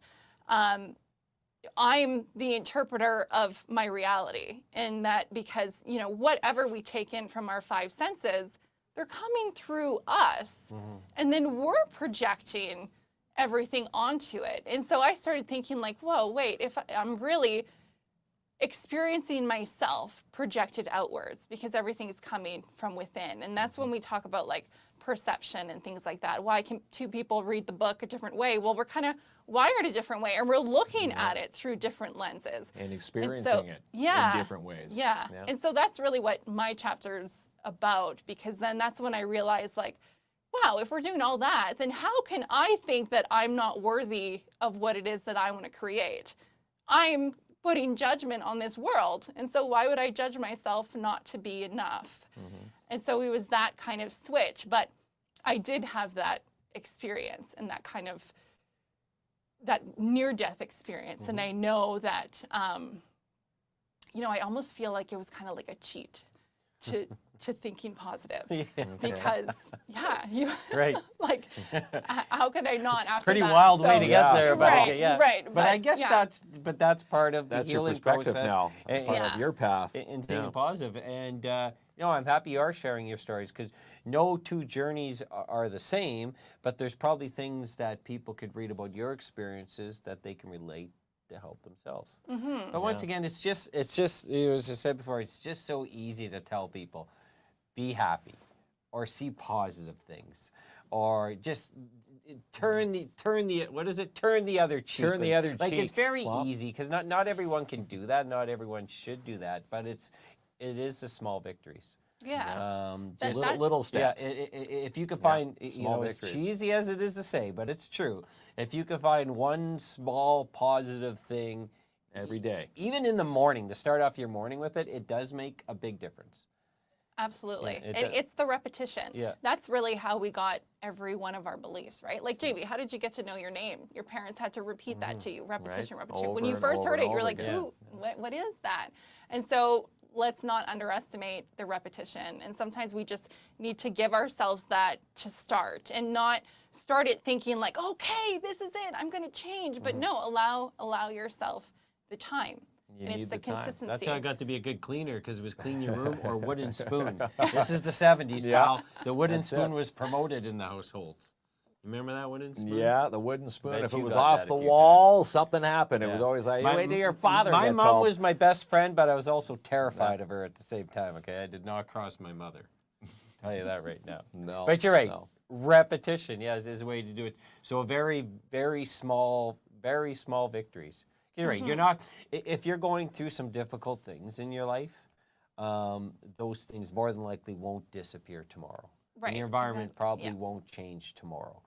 I'm the interpreter of my reality, and that because, whatever we take in from our five senses, they're coming through us, and then we're projecting everything onto it. And so I started thinking like, whoa, wait, if I'm really experiencing myself projected outwards, because everything is coming from within. And that's when we talk about like perception and things like that. Why can two people read the book a different way? Well, we're kind of wired a different way, and we're looking at it through different lenses and experiencing it in different ways. And so that's really what my chapter's about, because then that's when I realized like, wow, if we're doing all that, then how can I think that I'm not worthy of what it is that I want to create? I'm putting judgment on this world, and so why would I judge myself not to be enough? And so it was that kind of switch. But I did have that experience, and that kind of that near-death experience. And I know that, I almost feel like it was kind of like a cheat to thinking positive. Because, you like, how could I not after Pretty that? wild way to get there. But But I guess that's part of the healing process. Now. Part of your path. In thinking positive. And, I'm happy you are sharing your stories, because no two journeys are the same, but there's probably things that people could read about your experiences that they can relate to help themselves. But once again, it's just as I said before, it's just so easy to tell people, be happy, or see positive things, or just turn the other cheek. Turn the other cheek. Like, it's very easy, because not everyone can do that. Not everyone should do that, but it is the small victories. Little steps. If you could find, as cheesy as it is to say, but it's true. If you could find one small positive thing every day, even in the morning, to start off your morning with it, it does make a big difference. Absolutely. It's the repetition. That's really how we got every one of our beliefs, right? Like, JB, how did you get to know your name? Your parents had to repeat that to you. Repetition. When you first heard it, you're like, ooh, what is that? And so let's not underestimate the repetition. And sometimes we just need to give ourselves that to start, and not start it thinking like, okay, this is it, I'm going to change. But no, allow yourself the time. You and need it's the consistency. That's how I got to be a good cleaner, because it was clean your room or wooden spoon. This is the 70s, pal. The wooden spoon was promoted in the households. Remember that wooden spoon? Yeah, the wooden spoon. If it was off the wall, something happened. It was always like, wait till your father gets home. My mom was my best friend, but I was also terrified of her at the same time, okay? I did not cross my mother. I'll tell you that right now. No. But you're right. No. Repetition, is a way to do it. So very, very small victories. You're right. You're not, if you're going through some difficult things in your life, those things more than likely won't disappear tomorrow. Right. And your environment probably won't change tomorrow.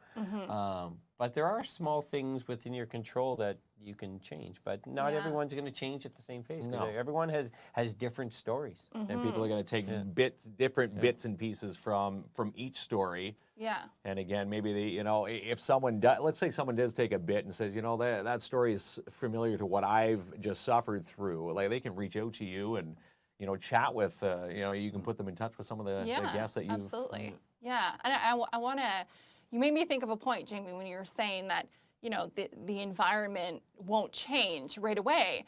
But there are small things within your control that you can change. But not everyone's going to change at the same pace, because everyone has different stories. And people are going to take different bits and pieces from each story. And again, maybe if someone let's say someone does take a bit and says, that story is familiar to what I've just suffered through. Like, they can reach out to you and chat with. You can put them in touch with some of the guests that you've. Absolutely. Yeah, and I want to. You made me think of a point, Jamie, when you were saying that the environment won't change right away.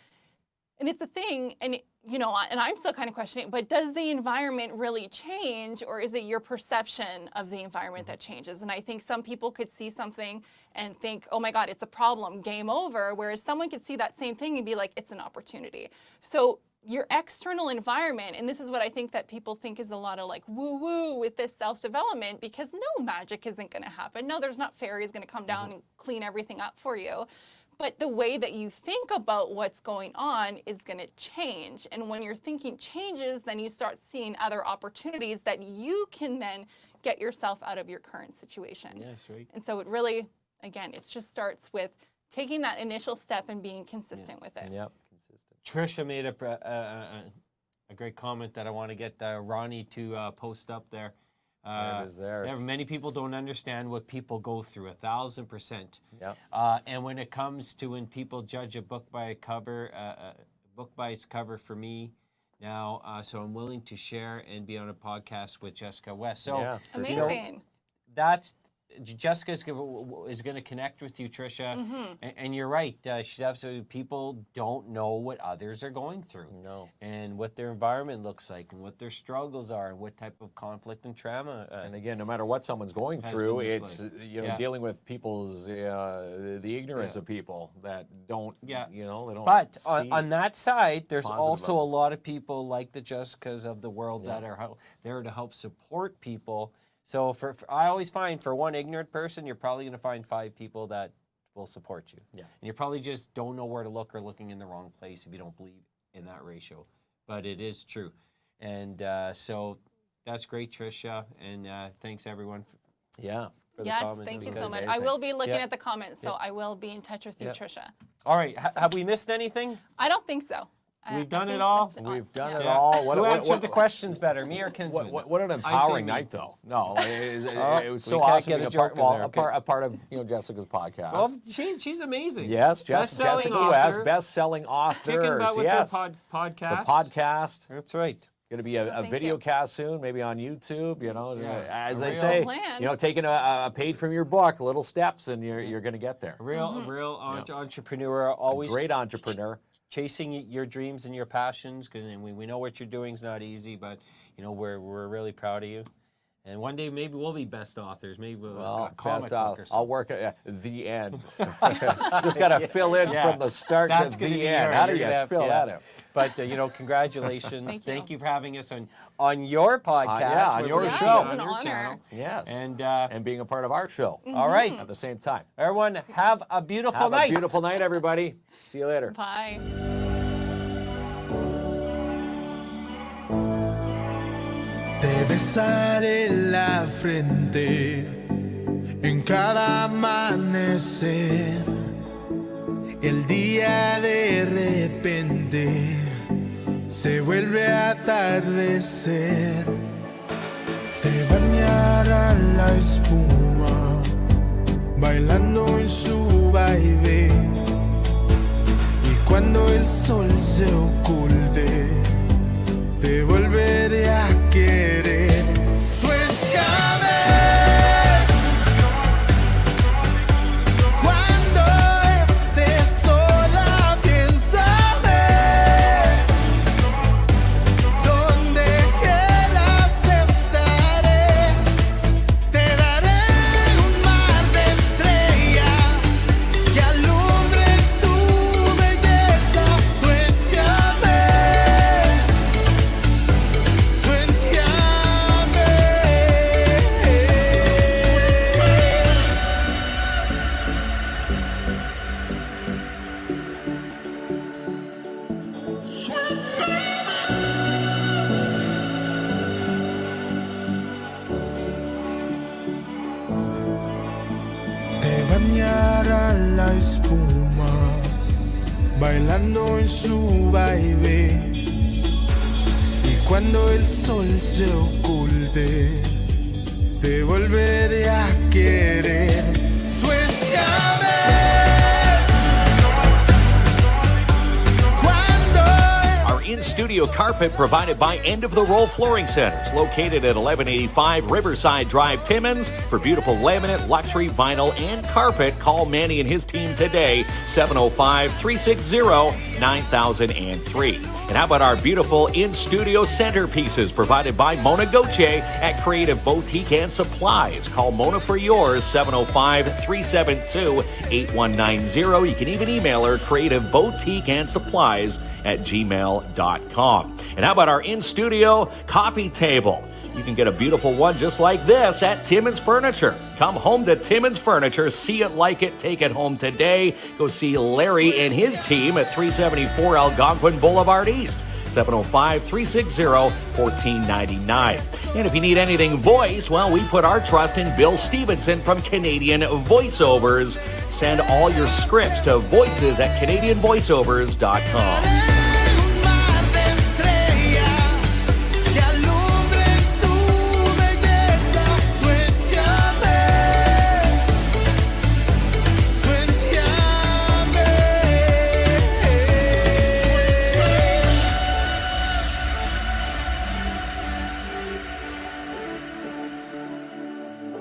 And it's a thing, and and I'm still kind of questioning, but does the environment really change, or is it your perception of the environment that changes? And I think some people could see something and think, oh my God, it's a problem, game over, whereas someone could see that same thing and be like, it's an opportunity. So your external environment, and this is what I think that people think is a lot of like woo-woo with this self-development, because no, magic isn't going to happen. No, there's not fairies going to come down and clean everything up for you. But the way that you think about what's going on is going to change. And when your thinking changes, then you start seeing other opportunities that you can then get yourself out of your current situation. Yeah, right. And so it really, again, it just starts with taking that initial step and being consistent with it. Yep, consistent. Trisha made a great comment that I want to get Ronnie to post up there. There it is there. Yeah, many people don't understand what people go through, 1,000%. Yep. And when it comes to when people judge a book by a cover, book by its cover for me now, so I'm willing to share and be on a podcast with Jessica West. So Yeah, for Amazing. sure. that's Jessica is going to connect with you, Trisha, and you're right. She's absolutely. People don't know what others are going through, No. and what their environment looks like, and what their struggles are, and what type of conflict and trauma. And again, no matter what someoone's going Has through, been it's misled. you know dealing with people's the ignorance of people that don't they don't. But see on that side, there's positive also of a it. lot of people like the Jessicas of the world that are there to help support people. So I always find for one ignorant person, you're probably going to find 5 people that will support you. Yeah. And you probably just don't know where to look or looking in the wrong place if you don't believe in that ratio. But it is true. And so that's great, Trisha. And thanks, everyone, Yeah. for the Yes, comments. thank you so because much. they I say- will be looking Yeah. at the comments, so I will be in touch with you, Yeah. Trisha. All right. Have we missed anything? I don't think so. We've done it think all? that's We've done it Yeah. all. Who answered the questions better, me or Kinsman? What an empowering night, though. No, it was we so can't awesome get being a a joke part, in there, a part of Jessica's podcast. Well, she's amazing. Yes, Best-selling Jessica West, author. best-selling authors. Kicking butt with Yes, the podcast. the podcast. That's right. Going to be a thank video you. cast soon, maybe on YouTube. As a they real say, plan. taking a page from your book, little steps, and you're going to get there. A real entrepreneur, always Great entrepreneur. chasing your dreams and your passions, because we know what you're doing is not easy, but we're really proud of you. And one day maybe we'll be best authors. Maybe a comic best, book or something. I'll work at the end. Just got to fill in Yeah. from the start That's to gonna the be end. yours. How do You're you gonna have- fill yeah. that in? But congratulations. Thank you. for having us on your podcast. yeah, on where your we're show. on It's an your honor. channel. Yes. And being a part of our show all right, at the same time. everyone, have a beautiful Have night. a beautiful night, everybody. See you later. Bye. Te besaré la frente en cada amanecer. El día de repente se vuelve a atardecer. Te bañará la espuma bailando en su baile. Y cuando el sol se oculte, te volveré a querer. Suéltame cuando estés sola, piénsame. Donde quieras estaré. Te daré un mar de estrellas que alumbre tu belleza. Suéltame. Te bañará la espuma bailando en su baile. Y cuando el sol se oculte, te volveré a querer. Suéltame cuando Our in-studio in-studio carpet provided by End of the Roll Flooring Centers, located at 1185 Riverside Drive, Timmins. For beautiful laminate, luxury, vinyl, and carpet, call Manny and his team today, 705-360-9003. And how about our beautiful in-studio centerpieces provided by Mona Goche at Creative Boutique and Supplies. Call Mona for yours, 705-372-8190. You can even email her, creativeboutiqueandsupplies@gmail.com. And how about our in-studio coffee table? You can get a beautiful one just like this at Timmins Furniture. Come home to Timmins Furniture. See it, like it, take it home today. Go see Larry and his team at 374 Algonquin Boulevard East. 705-360-1499. And if you need anything voiced, well, we put our trust in Bill Stevenson from Canadian Voiceovers. Send all your scripts to voices@canadianvoiceovers.com.